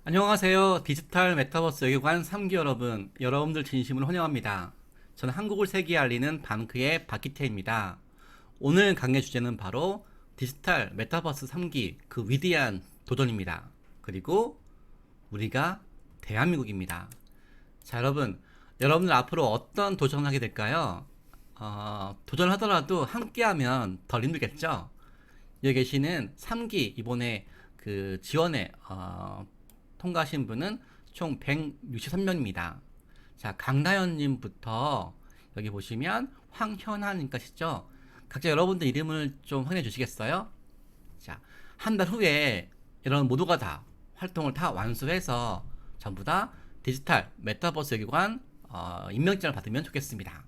안녕하세요. 디지털 메타버스 외교관 3기 여러분들 진심으로 환영합니다. 저는 한국을 세계에 알리는 방크의 박기태입니다. 오늘 강의 주제는 바로 디지털 메타버스 3기 그 위대한 도전입니다. 그리고 우리가 대한민국입니다. 자, 여러분들 앞으로 어떤 도전을 하게 될까요? 도전하더라도 함께하면 덜 힘들겠죠? 여기 계시는 3기 이번에 그 지원에 통과하신 분은 총 163명입니다. 자, 강다현님부터 여기 보시면 황현아님까지죠. 각자 여러분들 이름을 좀 확인해 주시겠어요? 자, 한 달 후에 여러분 모두가 다 활동을 다 완수해서 전부 다 디지털 메타버스 외교관 임명장을 받으면 좋겠습니다.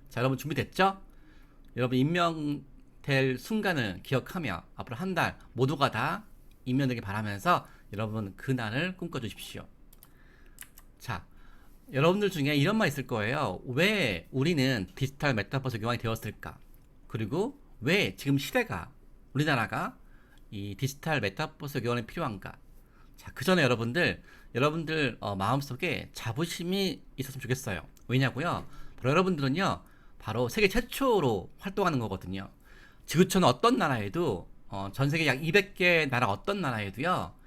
자, 여러분 준비됐죠? 여러분 임명될 순간을 기억하며 앞으로 한 달 모두가 다 임명되길 바라면서 여러분 그날을 꿈꿔주십시오. 자, 여러분들 중에 이런 말 있을 거예요. 왜 우리는 디지털 메타버스 교환이 되었을까? 그리고 왜 지금 시대가 우리나라가 이 디지털 메타버스 교환이 필요한가? 자, 그 전에 여러분들 마음속에 자부심이 있었으면 좋겠어요. 왜냐고요? 바로 여러분들은요, 바로 세계 최초로 활동하는 거거든요. 지구촌 어떤 나라에도 전 세계 약 200개 나라 어떤 나라에도요,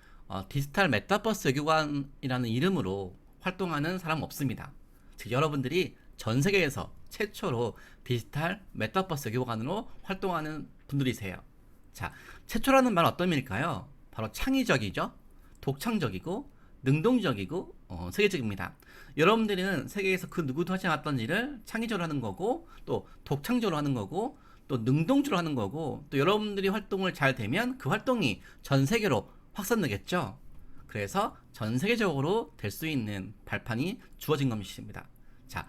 디지털 메타버스 외교관이라는 이름으로 활동하는 사람은 없습니다. 즉, 여러분들이 전 세계에서 최초로 디지털 메타버스 외교관으로 활동하는 분들이세요. 자, 최초라는 말은 어떤 의미일까요? 바로 창의적이죠, 독창적이고, 능동적이고, 세계적입니다. 여러분들은 세계에서 그 누구도 하지 않았던 일을 창의적으로 하는 거고, 또 독창적으로 하는 거고, 또 능동적으로 하는 거고, 또 여러분들이 활동을 잘 되면 그 활동이 전 세계로 확산되겠죠. 그래서 전 세계적으로 될 수 있는 발판이 주어진 것입니다. 자,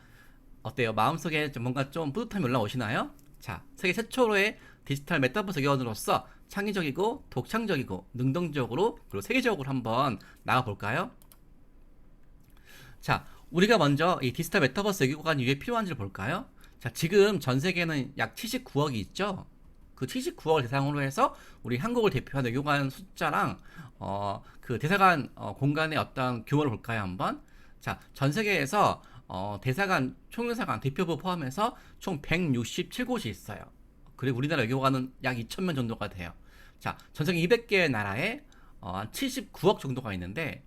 어때요? 마음속에 뭔가 좀 뿌듯함이 올라오시나요? 자, 세계 최초로의 디지털 메타버스 기관으로서 창의적이고 독창적이고 능동적으로 그리고 세계적으로 한번 나가볼까요? 자, 우리가 먼저 이 디지털 메타버스 외교관이 왜 필요한지를 볼까요? 자, 지금 전 세계는 약 79억이 있죠. 그 79억을 대상으로 해서 우리 한국을 대표하는 외교관 숫자랑 그 대사관 공간의 어떤 규모를 볼까요, 한번? 자, 전 세계에서 대사관, 총영사관, 대표부 포함해서 총 167곳이 있어요. 그리고 우리나라 외교관은 약 2,000명 정도가 돼요. 자, 전 세계 200개 나라에 79억 정도가 있는데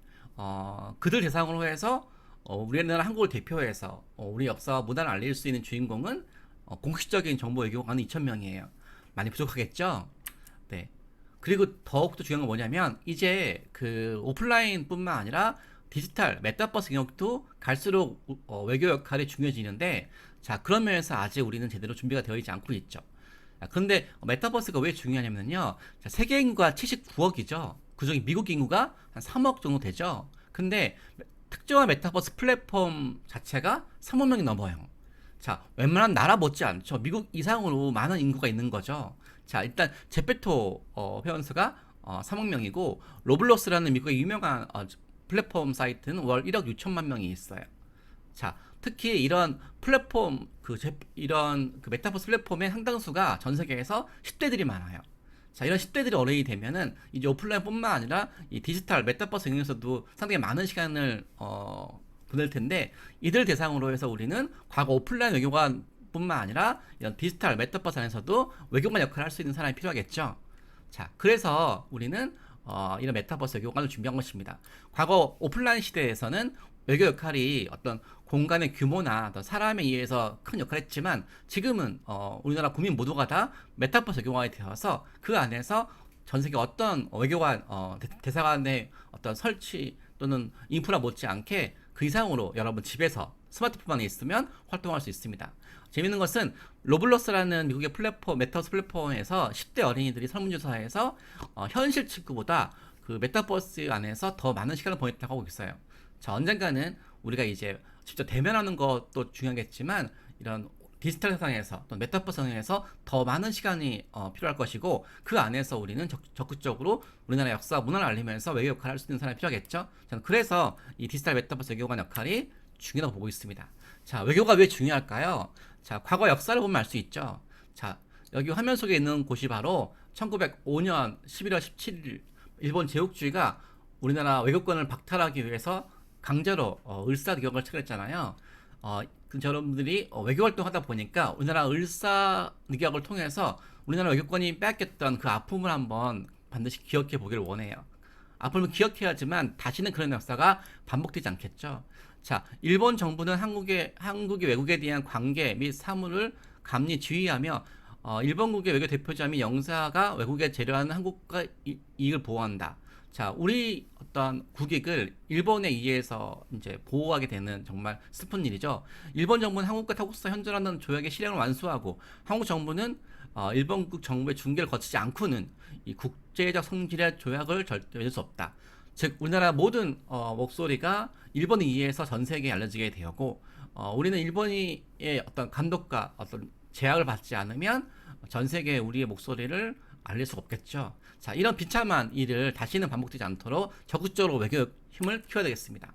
그들 대상으로 해서 우리나라 한국을 대표해서 우리 역사와 문화를 알릴 수 있는 주인공은 공식적인 정보 외교관은 2,000명이에요. 많이 부족하겠죠? 네. 그리고 더욱더 중요한 건 뭐냐면 이제 그 오프라인뿐만 아니라 디지털 메타버스 영역도 갈수록 외교 역할이 중요해지는데, 자, 그런 면에서 아직 우리는 제대로 준비가 되어 있지 않고 있죠. 그런데 메타버스가 왜 중요하냐면요, 자, 세계 인구가 79억이죠. 그중에 미국 인구가 한 3억 정도 되죠. 근데 특정한 메타버스 플랫폼 자체가 3억 명이 넘어요. 자, 웬만한 나라 못지 않죠. 미국 이상으로 많은 인구가 있는 거죠. 자, 일단 제페토 회원수가 3억 명이고, 로블록스라는 미국의 유명한 플랫폼 사이트는 월 1억 6천만 명이 있어요. 자, 특히 이런 플랫폼 이런 그 메타버스 플랫폼의 상당수가 전 세계에서 10대들이 많아요. 자, 이런 10대들이 어른이 되면은 이제 오프라인뿐만 아니라 이 디지털 메타버스 영역에서도 상당히 많은 시간을 보낼 텐데, 이들 대상으로 해서 우리는 과거 오프라인 외교관 뿐만 아니라 이런 디지털 메타버스 안에서도 외교관 역할을 할 수 있는 사람이 필요하겠죠. 자, 그래서 우리는 이런 메타버스 외교관을 준비한 것입니다. 과거 오프라인 시대에서는 외교 역할이 어떤 공간의 규모나 어떤 사람에 의해서 큰 역할을 했지만, 지금은 우리나라 국민 모두가 다 메타버스 외교관이 되어서 그 안에서 전 세계 어떤 외교관 대사관의 어떤 설치 또는 인프라 못지않게 그 이상으로 여러분 집에서 스마트폰만 있으면 활동할 수 있습니다. 재밌는 것은 로블록스라는 미국의 플랫폼, 메타버스 플랫폼에서 10대 어린이들이 설문조사에서 현실 친구보다 그 메타버스 안에서 더 많은 시간을 보냈다고 하고 있어요. 자, 언젠가는 우리가 이제 직접 대면하는 것도 중요하겠지만 이런 디지털 세상에서 또 메타버스 세상에서 더 많은 시간이 필요할 것이고, 그 안에서 우리는 적극적으로 우리나라 역사 문화를 알리면서 외교 역할을 할 수 있는 사람이 필요하겠죠. 저는 그래서 이 디지털 메타버스 외교관 역할이 중요하다고 보고 있습니다. 자, 외교가 왜 중요할까요? 자, 과거 역사를 보면 알 수 있죠. 자, 여기 화면 속에 있는 곳이 바로 1905년 11월 17일 일본 제국주의가 우리나라 외교권을 박탈하기 위해서 강제로 을사늑약을 체결했잖아요. 그 여러분들이 외교 활동하다 보니까 우리나라 을사늑약을 통해서 우리나라 외교권이 빼앗겼던 그 아픔을 한번 반드시 기억해 보기를 원해요. 아픔을 기억해야지만 다시는 그런 역사가 반복되지 않겠죠. 자, 일본 정부는 한국이 외국에 대한 관계 및 사무를 감리 지휘하며 일본국의 외교 대표자 및 영사가 외국에 재료하는 한국과 이익을 보호한다. 자, 우리 어떤 국익을 일본에 의해서 이제 보호하게 되는 정말 슬픈 일이죠. 일본 정부는 한국과 타국사 현존하는 조약의 실행을 완수하고 한국 정부는 일본국 정부의 중개를 거치지 않고는 이 국제적 성질의 조약을 절대 맺을 수 없다. 즉 우리나라 모든 목소리가 일본에 의해서 전 세계에 알려지게 되었고 우리는 일본의 어떤 감독과 어떤 제약을 받지 않으면 전 세계에 우리의 목소리를 알릴 수가 없겠죠. 자, 이런 비참한 일을 다시는 반복되지 않도록 적극적으로 외교 힘을 키워야 되겠습니다.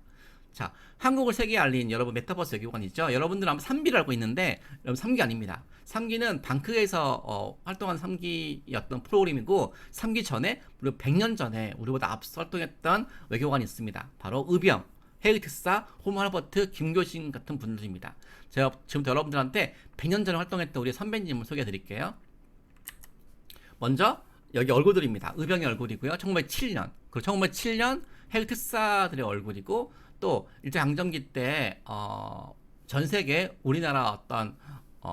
자, 한국을 세계에 알린 여러분 메타버스 외교관 있죠? 여러분들은 아마 3기를 알고 있는데 여러분 3기 아닙니다. 3기는 방크에서 활동한 3기였던 프로그램이고 3기 전에 무려 100년 전에 우리보다 앞서 활동했던 외교관이 있습니다. 바로 의병, 헤이트사, 홈하버트, 김교신 같은 분들입니다. 제가 지금부터 여러분들한테 100년 전에 활동했던 우리 선배님을 소개해 드릴게요. 먼저 여기 얼굴들입니다. 의병의 얼굴이고요. 1907년 그리고 1907년 핵특사들의 얼굴이고 또 일제강점기 때 전 세계 우리나라 어떤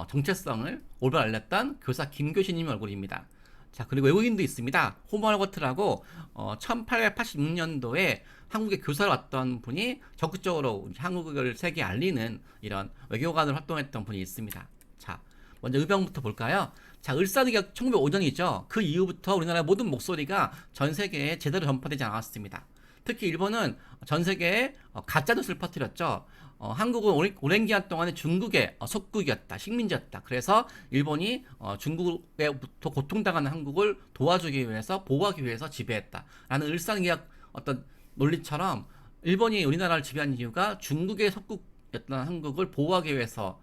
정체성을 올바로 알렸던 교사 김교신님 얼굴입니다. 자, 그리고 외국인도 있습니다. 호머거트라고 1886년도에 한국에 교사로 왔던 분이 적극적으로 한국을 세계에 알리는 이런 외교관으로 활동했던 분이 있습니다. 자, 먼저 의병부터 볼까요? 자, 을사늑약 1905년이죠. 그 이후부터 우리나라의 모든 목소리가 전 세계에 제대로 전파되지 않았습니다. 특히 일본은 전 세계에 가짜뉴스를 퍼뜨렸죠. 한국은 오랜 기간 동안에 중국의 속국이었다, 식민지였다. 그래서 일본이 중국에부터 고통당하는 한국을 도와주기 위해서, 보호하기 위해서 지배했다라는 을사늑약 어떤 논리처럼 일본이 우리나라를 지배한 이유가 중국의 속국이었던 한국을 보호하기 위해서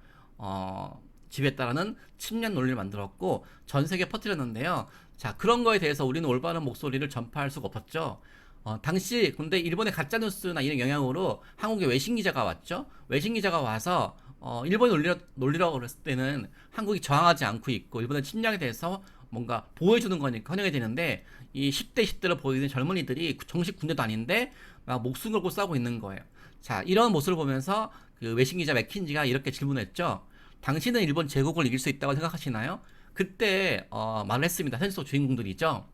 지배했다라는 침략 논리를 만들었고 전 세계에 퍼뜨렸는데요. 자, 그런 거에 대해서 우리는 올바른 목소리를 전파할 수가 없었죠. 당시 근데 일본의 가짜뉴스나 이런 영향으로 한국에 외신 기자가 왔죠. 외신 기자가 와서 일본이 놀리라고 그랬을 때는 한국이 저항하지 않고 있고 일본의 침략에 대해서 뭔가 보호해주는 거니까 환영이 되는데 이 10대 20대로 보이는 젊은이들이 정식 군대도 아닌데 막 목숨 걸고 싸우고 있는 거예요. 자, 이런 모습을 보면서 그 외신 기자 맥킨지가 이렇게 질문했죠. 당신은 일본 제국을 이길 수 있다고 생각하시나요? 그때 말을 했습니다. 현실 속 주인공들이죠.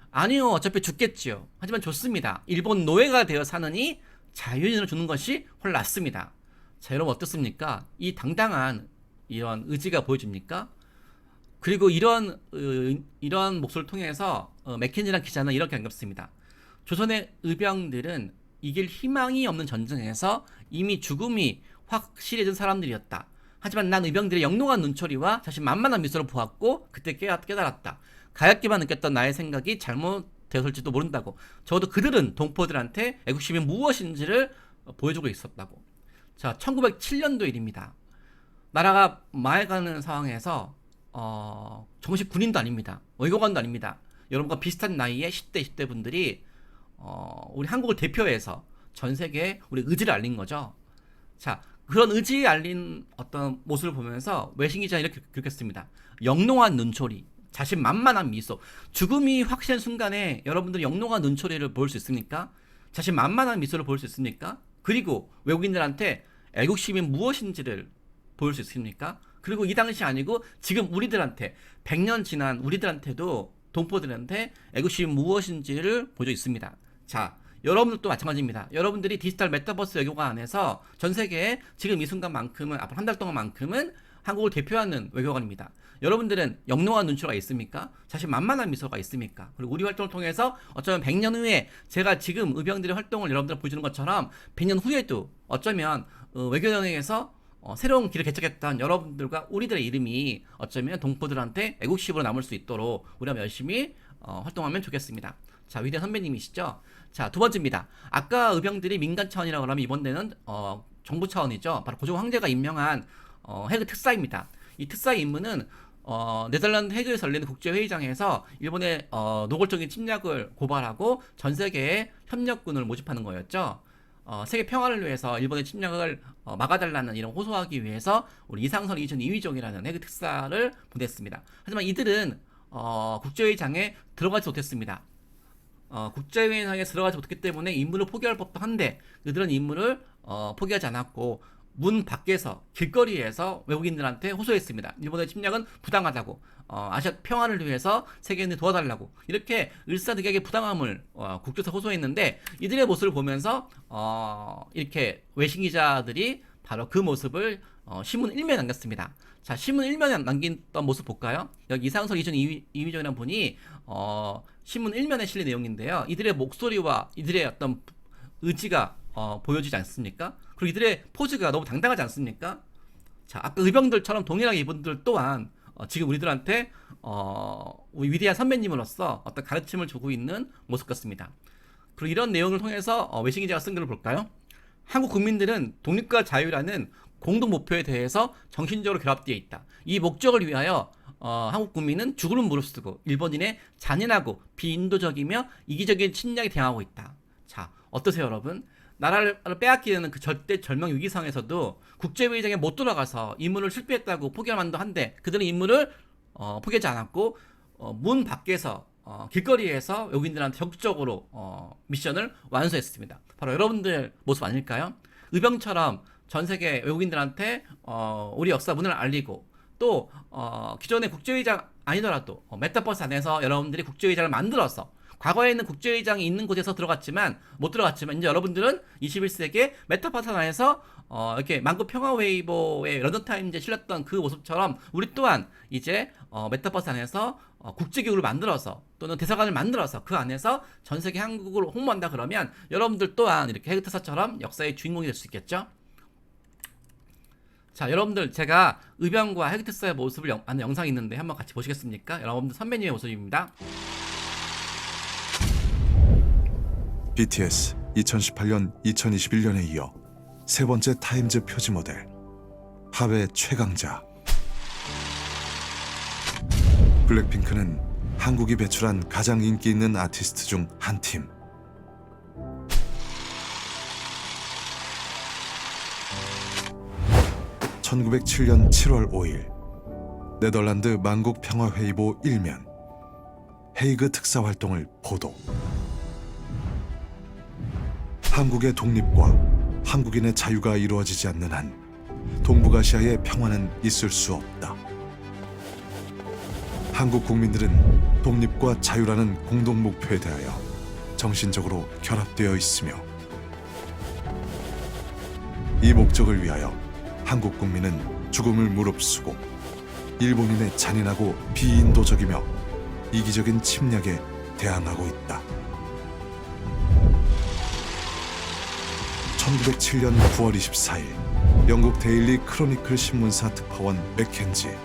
아니요, 어차피 죽겠지요. 하지만 좋습니다. 일본 노예가 되어 사느니 자유인을 주는 것이 훨 낫습니다. 자, 여러분 어떻습니까? 이 당당한 이런 의지가 보여집니까? 그리고 이런 목소리를 통해서 맥킨지란 기자는 이렇게 언급했습니다. 조선의 의병들은 이길 희망이 없는 전쟁에서 이미 죽음이 확실해진 사람들이었다. 하지만 난 의병들의 영롱한 눈초리와 자신만만한 미소를 보았고 그때 깨달았다. 가엾게만 느꼈던 나의 생각이 잘못되었을지도 모른다고. 적어도 그들은 동포들한테 애국심이 무엇인지를 보여주고 있었다고. 자, 1907년도 일입니다. 나라가 망해가는 상황에서 정식 군인도 아닙니다. 외교관도 아닙니다. 여러분과 비슷한 나이의 10대, 20대 분들이 우리 한국을 대표해서 전 세계에 우리 의지를 알린 거죠. 자, 그런 의지에 알린 어떤 모습을 보면서 외신 기자는 이렇게 기록했습니다. 영롱한 눈초리, 자신만만한 미소. 죽음이 확실한 순간에 여러분들이 영롱한 눈초리를 보일 수 있습니까? 자신만만한 미소를 보일 수 있습니까? 그리고 외국인들한테 애국심이 무엇인지를 보일 수 있습니까? 그리고 이 당시 아니고 지금 우리들한테 100년 지난 우리들한테도 동포들한테 애국심이 무엇인지를 보여주고 있습니다. 자, 여러분들도 마찬가지입니다. 여러분들이 디지털 메타버스 외교관 안에서 전 세계에 지금 이 순간만큼은 앞으로 한 달 동안만큼은 한국을 대표하는 외교관입니다. 여러분들은 영롱한 눈초리가 있습니까? 사실 만만한 미소가 있습니까? 그리고 우리 활동을 통해서 어쩌면 100년 후에 제가 지금 의병들의 활동을 여러분들 보여주는 것처럼 100년 후에도 어쩌면 외교연행에서 새로운 길을 개척했던 여러분들과 우리들의 이름이 어쩌면 동포들한테 애국심으로 남을 수 있도록 우리가 열심히 활동하면 좋겠습니다. 자, 위대한 선배님이시죠? 자, 두 번째입니다. 아까 의병들이 민간 차원이라고 하면 이번에는 정부 차원이죠. 바로 고종 황제가 임명한 해그 특사입니다. 이 특사의 임무는 네덜란드 헤그에서 열리는 국제회의장에서 일본의 노골적인 침략을 고발하고 전 세계에 협력군을 모집하는 거였죠. 세계 평화를 위해서 일본의 침략을 막아달라는 이런 호소하기 위해서 우리 이상선 이준 이위종이라는 헤그 특사를 보냈습니다. 하지만 이들은 국제회의장에 들어가지 못했습니다. 국제회의장에 들어가지 못했기 때문에 임무를 포기할 법도 한데 그들은 임무를 포기하지 않았고 문 밖에서 길거리에서 외국인들한테 호소했습니다. 일본의 침략은 부당하다고 아시아 평화를 위해서 세계인들 도와달라고 이렇게 을사늑약의 부당함을 국조에서 호소했는데 이들의 모습을 보면서 이렇게 외신 기자들이 바로 그 모습을 신문 1면에 남겼습니다. 자, 신문 1면에 남겼던 모습 볼까요? 여기 이상설 이전 이휘정이라는 분이 신문 1면에 실린 내용인데요. 이들의 목소리와 이들의 어떤 의지가 보여지지 않습니까? 그리고 이들의 포즈가 너무 당당하지 않습니까? 자, 아까 의병들처럼 동일하게 이분들 또한 지금 우리들한테 우리 위대한 선배님으로서 어떤 가르침을 주고 있는 모습 같습니다. 그리고 이런 내용을 통해서 외신 기자가 쓴 글을 볼까요? 한국 국민들은 독립과 자유라는 공동 목표에 대해서 정신적으로 결합되어 있다. 이 목적을 위하여 한국 국민은 죽음을 무릅쓰고 일본인의 잔인하고 비인도적이며 이기적인 침략에 대항하고 있다. 자, 어떠세요, 여러분? 나라를 빼앗기는 그 절대 절명 위기 상에서도 국제회의장에 못 돌아가서 임무를 실패했다고 포기할 만도 한데 그들은 임무를 포기하지 않았고 문 밖에서 길거리에서 외국인들한테 적극적으로 미션을 완수했습니다. 바로 여러분들 모습 아닐까요? 의병처럼 전 세계 외국인들한테 우리 역사 문을 알리고 또 기존의 국제회의장 아니더라도 메타버스 안에서 여러분들이 국제회의장을 만들어서 과거에는 국제회의장이 있는 곳에서 못 들어갔지만 이제 여러분들은 21세기에 메타버스 안에서 이렇게 만국 평화웨이보의 런던타임즈에 실렸던 그 모습처럼 우리 또한 이제 메타버스 안에서 국제기구를 만들어서 또는 대사관을 만들어서 그 안에서 전 세계 한국을 홍보한다 그러면 여러분들 또한 이렇게 헤그트사처럼 역사의 주인공이 될 수 있겠죠? 자, 여러분들 제가 의병과 헤그트사의 모습을 하는 영상이 있는데 한번 같이 보시겠습니까? 여러분들 선배님의 모습입니다. BTS 2018년 2021년에 이어 세 번째 타임즈 표지 모델 하회 최강자. 블랙핑크는 한국이 배출한 가장 인기 있는 아티스트 중 한 팀. (1907년 7월 5일) 네덜란드 만국 평화회의보 1면 헤이그 특사 활동을 보도. 한국의 독립과 한국인의 자유가 이루어지지 않는 한 동북아시아의 평화는 있을 수 없다. 한국 국민들은 독립과 자유라는 공동 목표에 대하여 정신적으로 결합되어 있으며 이 목적을 위하여 한국 국민은 죽음을 무릅쓰고 일본인의 잔인하고 비인도적이며 이기적인 침략에 대항하고 있다. 1907년 9월 24일 영국 데일리 크로니클 신문사 특파원 맥켄지,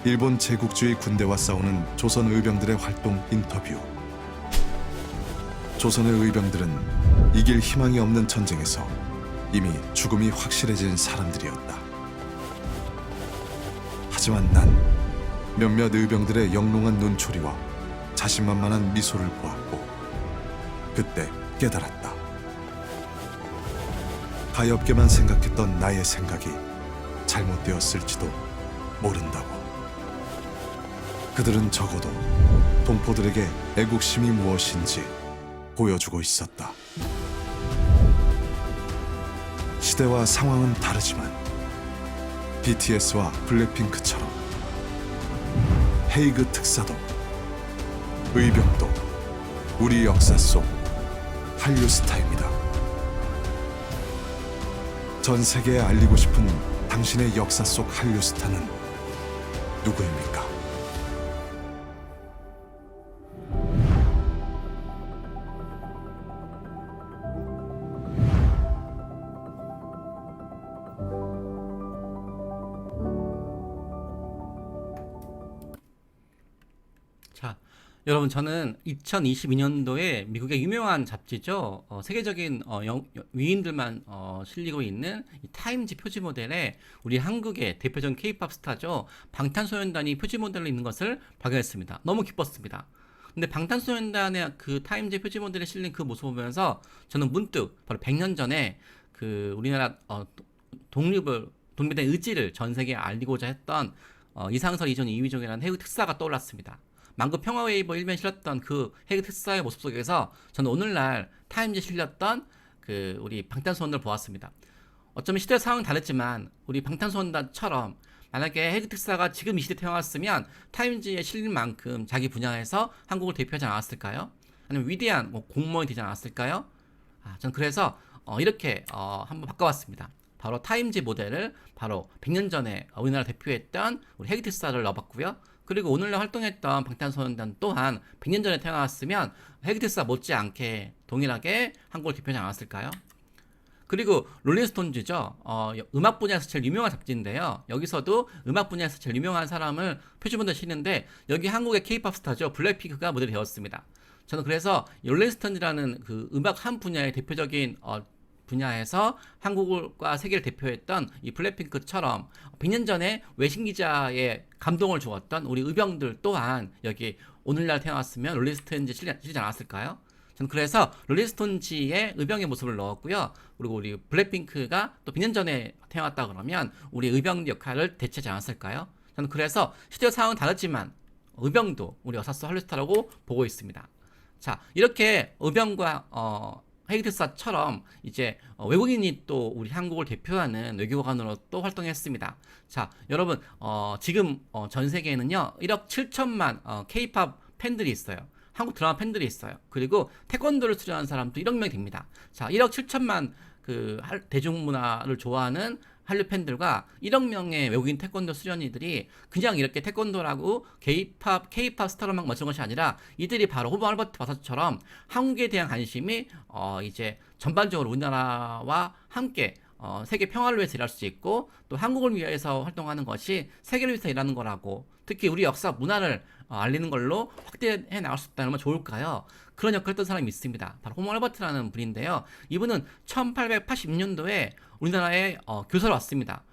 일본 제국주의 군대와 싸우는 조선 의병들의 활동 인터뷰. 조선의 의병들은 이길 희망이 없는 전쟁에서 이미 죽음이 확실해진 사람들이었다. 하지만 난 몇몇 의병들의 영롱한 눈초리와 자신만만한 미소를 보았고 그때 깨달았다. 가엾게만 생각했던 나의 생각이 잘못되었을지도 모른다고. 그들은 적어도 동포들에게 애국심이 무엇인지 보여주고 있었다. 시대와 상황은 다르지만 BTS와 블랙핑크처럼 헤이그 특사도 의병도 우리 역사 속 한류 스타입니다. 전 세계에 알리고 싶은 당신의 역사 속 한류 스타는 누구입니까? 자, 여러분, 저는 2022년도에 미국의 유명한 잡지죠. 세계적인 위인들만 실리고 있는 이 타임지 표지 모델에 우리 한국의 대표적인 K-팝 스타죠. 방탄소년단이 표지 모델로 있는 것을 발견했습니다. 너무 기뻤습니다. 근데 방탄소년단의 그 타임지 표지 모델에 실린 그 모습을 보면서 저는 문득 바로 100년 전에 그 우리나라 독립에 대한 의지를 전 세계에 알리고자 했던 이상설 이전 이휘종이라는 해외 특사가 떠올랐습니다. 만급 평화웨이버 일면에 실렸던 그 해외 특사의 모습 속에서 저는 오늘날 타임즈에 실렸던 그 우리 방탄소년단을 보았습니다. 어쩌면 시대 상황은 다르지만 우리 방탄소년단처럼 만약에 해외 특사가 지금 이 시대에 태어났으면 타임즈에 실린 만큼 자기 분야에서 한국을 대표하지 않았을까요? 아니면 위대한 공무원이 되지 않았을까요? 저는 그래서 이렇게 한번 바꿔봤습니다. 바로 타임지 모델을 바로 100년 전에 우리나라 대표했던 우리 해외 특사를 넣어봤고요. 그리고 오늘날 활동했던 방탄소년단 또한 100년 전에 태어났으면 헤기트사 못지않게 동일하게 한국을 대표하지 않았을까요? 그리고 롤링스톤즈죠. 음악 분야에서 제일 유명한 잡지인데요. 여기서도 음악 분야에서 제일 유명한 사람을 표지모델 실는데 여기 한국의 K-팝 스타죠. 블랙핑크가 모델이 되었습니다. 저는 그래서 롤링스톤즈라는 그 음악 한 분야의 대표적인 분야에서 한국과 세계를 대표했던 이 블랙핑크처럼 100년 전에 외신 기자의 감동을 주었던 우리 의병들 또한 여기 오늘날 태어났으면 롤링스톤즈에 실리지 않았을까요? 저는 그래서 롤링스톤즈의 의병의 모습을 넣었고요. 그리고 우리 블랙핑크가 또 100년 전에 태어났다 그러면 우리 의병 역할을 대체하지 않았을까요? 저는 그래서 시대 상황은 다르지만 의병도 우리 어사스 할리스타라고 보고 있습니다. 자, 이렇게 의병과 헤이트사처럼 이제 외국인이 또 우리 한국을 대표하는 외교관으로 또 활동했습니다. 자, 여러분, 지금 전 세계에는요 1억 7천만 K-팝 팬들이 있어요. 한국 드라마 팬들이 있어요. 그리고 태권도를 수련하는 사람도 1억 명이 됩니다. 자, 1억 7천만 그 대중문화를 좋아하는 한류 팬들과 1억 명의 외국인 태권도 수련이들이 그냥 이렇게 태권도라고 K-팝 스타로만 맞춘 것이 아니라 이들이 바로 호버 알버트 바사처럼 한국에 대한 관심이 이제 전반적으로 우리나라와 함께 세계 평화를 위해서 일할 수 있고 또 한국을 위해서 활동하는 것이 세계를 위해서 일하는 거라고 특히 우리 역사 문화를 알리는 걸로 확대해 나갈 수 있다면 좋을까요? 그런 역할을 했던 사람이 있습니다. 바로 호머 알버트라는 분인데요. 이분은 1880년도에 우리나라에 교사로 왔습니다.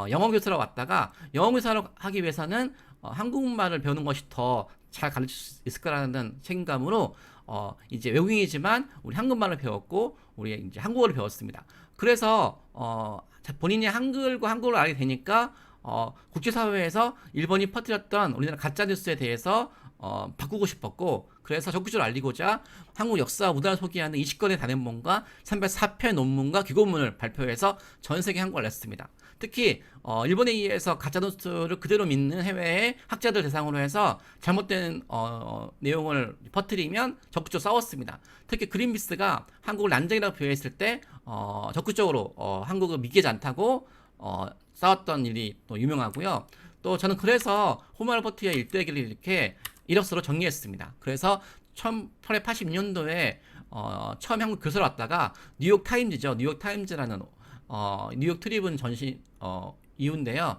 영어 교사로 왔다가 영어 교사를 하기 위해서는 한국말을 배우는 것이 더 잘 가르칠 수 있을 거라는 책임감으로 이제 외국인이지만 우리 한국말을 배웠고 우리 이제 한국어를 배웠습니다. 그래서 본인이 한글과 한국어를 알게 되니까 국제사회에서 일본이 퍼뜨렸던 우리나라 가짜뉴스에 대해서 바꾸고 싶었고 그래서 적극적으로 알리고자 한국 역사와 문화를 소개하는 20권의 단행본과 304편 논문과 기고문을 발표해서 전 세계 한국어를 냈습니다. 특히 일본에 의해서 가짜뉴스를 그대로 믿는 해외의 학자들 대상으로 해서 잘못된 내용을 퍼뜨리면 적극적으로 싸웠습니다. 특히 그린피스가 한국을 난쟁이라고 비유했을 때 적극적으로 한국을 믿기지 않다고 싸웠던 일이 또 유명하고요. 또 저는 그래서 호모 알버트의 일대기를 이렇게 이력서로 정리했습니다. 그래서 1880년도에 처음 한국 교사로 왔다가 뉴욕 타임즈죠. 뉴욕 타임즈라는 뉴욕 트리뷴 전시 이후인데요.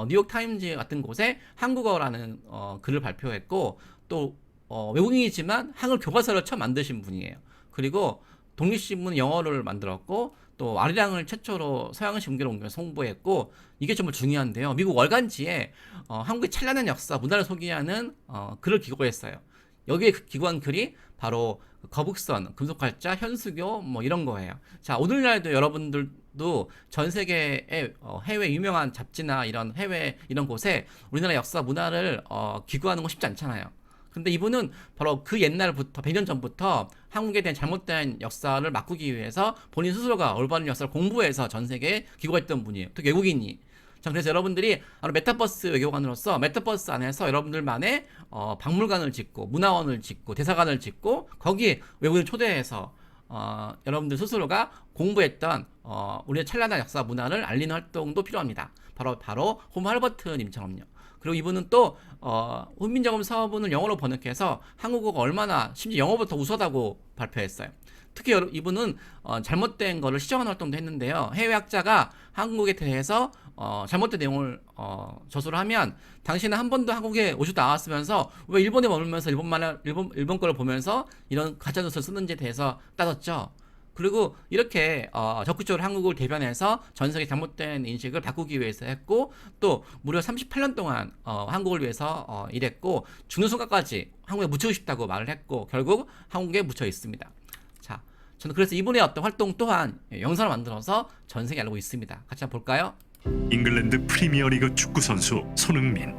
뉴욕 타임즈 같은 곳에 한국어라는 글을 발표했고 또 외국인이지만 한글 교과서를 처음 만드신 분이에요. 그리고 독립신문 영어를 만들었고 또 아리랑을 최초로 서양시 문계로 옮겨서 홍보했고 이게 정말 중요한데요. 미국 월간지에 한국의 찬란한 역사, 문화를 소개하는 글을 기고했어요. 여기에 기고한 글이 바로 거북선, 금속활자, 현수교 뭐 이런 거예요. 자, 오늘날도 여러분들도 전 세계의 해외 유명한 잡지나 이런 해외 이런 곳에 우리나라 역사, 문화를 기고하는 거 쉽지 않잖아요. 근데 이분은 바로 그 옛날부터 100년 전부터 한국에 대한 잘못된 역사를 바꾸기 위해서 본인 스스로가 올바른 역사를 공부해서 전 세계에 기고했던 분이에요. 특히 외국인이. 자, 그래서 여러분들이 메타버스 외교관으로서 메타버스 안에서 여러분들만의 박물관을 짓고 문화원을 짓고 대사관을 짓고 거기에 외국인을 초대해서 여러분들 스스로가 공부했던 우리의 찬란한 역사 문화를 알리는 활동도 필요합니다. 바로 호모 할버트 님처럼요. 그리고 이분은 또 훈민정음 서문을 영어로 번역해서 한국어가 얼마나 심지어 영어보다 우수하다고 발표했어요. 특히 이분은 잘못된 거를 시정하는 활동도 했는데요. 해외 학자가 한국에 대해서 잘못된 내용을 저술을 하면 당신은 한 번도 한국에 오지도 않았으면서 왜 일본에 머물면서 일본 거를 보면서 이런 가짜뉴스를 쓰는지에 대해서 따졌죠. 그리고 이렇게 적극적으로 한국을 대변해서 전 세계 잘못된 인식을 바꾸기 위해서 했고, 또 무려 38년 동안 한국을 위해서 일했고, 죽는 순간까지 한국에 묻히고 싶다고 말을 했고, 결국 한국에 묻혀 있습니다. 자, 저는 그래서 이분의 어떤 활동 또한 영상을 만들어서 전 세계에 알고 있습니다. 같이 한번 볼까요? 잉글랜드 프리미어리그 축구 선수 손흥민.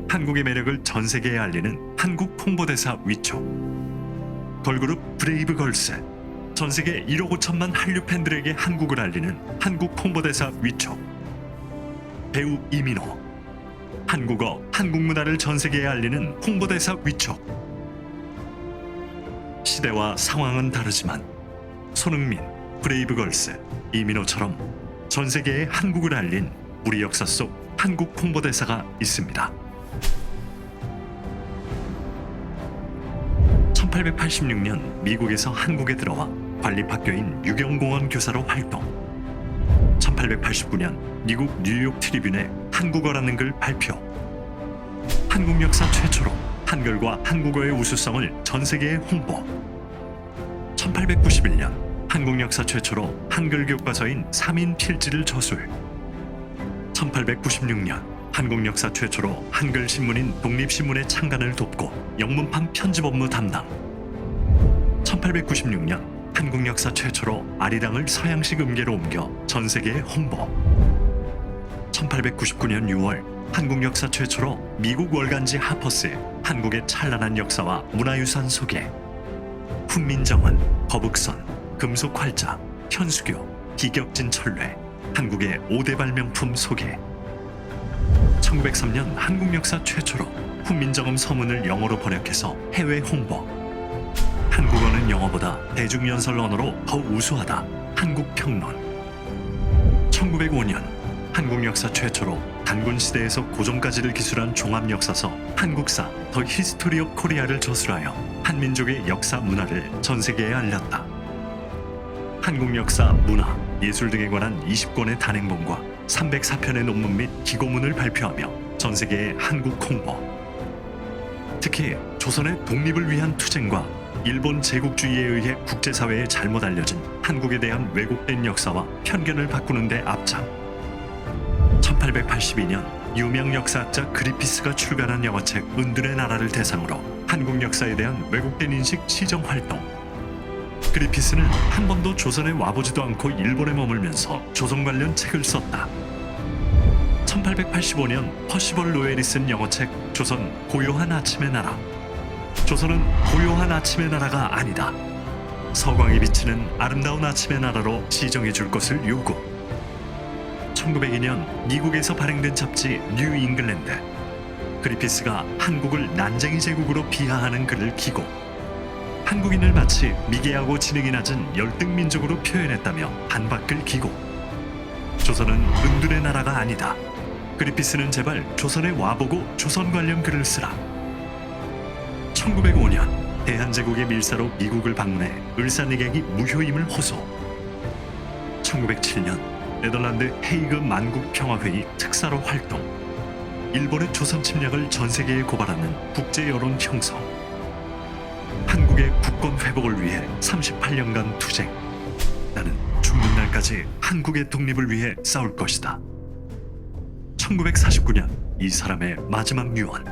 한국의 매력을 전 세계에 알리는 한국 홍보대사 위촉. 걸그룹 브레이브걸스. 전 세계 1억 5천만 한류 팬들에게 한국을 알리는 한국 홍보대사 위촉. 배우 이민호. 한국어, 한국 문화를 전 세계에 알리는 홍보대사 위촉. 시대와 상황은 다르지만 손흥민, 브레이브걸스, 이민호처럼 전 세계에 한국을 알린 우리 역사 속 한국 홍보대사가 있습니다. 1886년 미국에서 한국에 들어와 관립학교인 유경공원 교사로 활동. 1889년 미국 뉴욕 트리뷴에 한국어라는 글 발표. 한국 역사 최초로 한글과 한국어의 우수성을 전 세계에 홍보. 1891년 한국 역사 최초로 한글 교과서인 3인 필지를 저술. 1896년 한국 역사 최초로 한글 신문인 독립신문의 창간을 돕고 영문판 편집 업무 담당. 1896년 한국 역사 최초로 아리랑을 서양식 음계로 옮겨 전 세계에 홍보. 1899년 6월 한국 역사 최초로 미국 월간지 하퍼스에 한국의 찬란한 역사와 문화유산 소개. 훈민정음, 거북선, 금속활자, 현수교, 기격진 철례, 한국의 5대 발명품 소개. 1903년 한국 역사 최초로 훈민정음 서문을 영어로 번역해서 해외 홍보. 한국어는 영어보다 대중연설 언어로 더 우수하다. 한국평론. 1905년 한국 역사 최초로 단군 시대에서 고종까지를 기술한 종합역사서 한국사 더 히스토리 오브 코리아를 저술하여 한민족의 역사 문화를 전 세계에 알렸다. 한국 역사, 문화, 예술 등에 관한 20권의 단행본과 304편의 논문 및 기고문을 발표하며 전 세계에 한국 홍보. 특히 조선의 독립을 위한 투쟁과 일본 제국주의에 의해 국제사회에 잘못 알려진 한국에 대한 왜곡된 역사와 편견을 바꾸는 데 앞장. 1882년 유명 역사학자 그리피스가 출간한 영어책 은둔의 나라를 대상으로 한국 역사에 대한 왜곡된 인식 시정 활동. 그리피스는 한 번도 조선에 와보지도 않고 일본에 머물면서 조선 관련 책을 썼다. 1885년 퍼시벌 로웰이 쓴 영어책 조선 고요한 아침의 나라. 조선은 고요한 아침의 나라가 아니다. 서광이 비치는 아름다운 아침의 나라로 시정해 줄 것을 요구. 1902년 미국에서 발행된 잡지 뉴 잉글랜드. 그리피스가 한국을 난쟁이 제국으로 비하하는 글을 기고 한국인을 마치 미개하고 지능이 낮은 열등 민족으로 표현했다며 반박글 기고. 조선은 은둔의 나라가 아니다. 그리피스는 제발 조선에 와보고 조선 관련 글을 쓰라. 1905년 대한제국의 밀사로 미국을 방문해 을사늑약이 무효임을 호소. 1907년 네덜란드 헤이그 만국평화회의 특사로 활동. 일본의 조선 침략을 전 세계에 고발하는 국제 여론 형성. 한국의 국권 회복을 위해 38년간 투쟁. 나는 죽는 날까지 한국의 독립을 위해 싸울 것이다. 1949년 이 사람의 마지막 유언.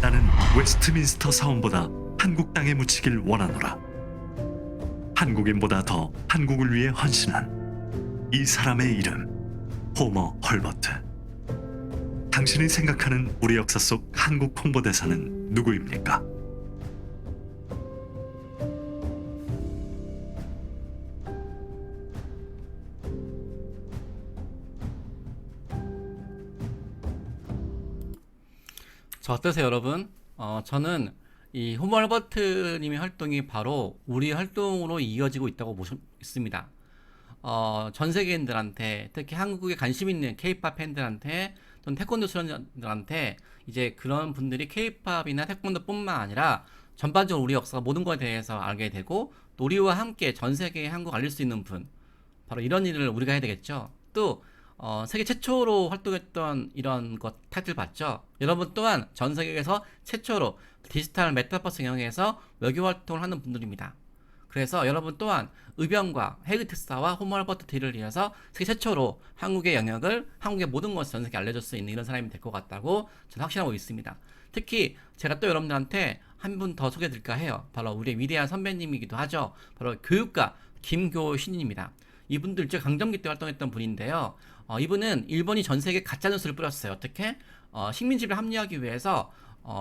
나는 웨스트민스터 사원보다 한국 땅에 묻히길 원하노라. 한국인보다 더 한국을 위해 헌신한 이 사람의 이름 호머 헐버트. 당신이 생각하는 우리 역사 속 한국 홍보대사는 누구입니까? 자, 어떠세요, 여러분? 저는 이 호머 헐버트님의 활동이 바로 우리 활동으로 이어지고 있다고 있습니다. 전 세계인들한테, 특히 한국에 관심 있는 K-팝 팬들한테, 또는 태권도 수련자들한테 이제 그런 분들이 K-팝이나 태권도뿐만 아니라 전반적으로 우리 역사 모든 것에 대해서 알게 되고, 또 우리와 함께 전 세계에 한국 알릴 수 있는 분, 바로 이런 일을 우리가 해야 되겠죠. 또 세계 최초로 활동했던 이런 것 타이틀 봤죠? 여러분 또한 전 세계에서 최초로 디지털 메타버스 영역에서 외교 활동을 하는 분들입니다. 그래서 여러분 또한 의병과 헬기특사와 홈얼버트 딜을 이어서 세계 최초로 한국의 영역을, 한국의 모든 것을 전 세계에 알려줄 수 있는 이런 사람이 될 것 같다고 저는 확신하고 있습니다. 특히 제가 또 여러분들한테 한 분 더 소개해 드릴까 해요. 바로 우리의 위대한 선배님이기도 하죠. 바로 교육가 김교신입니다. 이분도 일제 강점기 때 활동했던 분인데요. 이분은 일본이 전 세계에 가짜뉴스를 뿌렸어요. 어떻게? 식민지를 합리화하기 위해서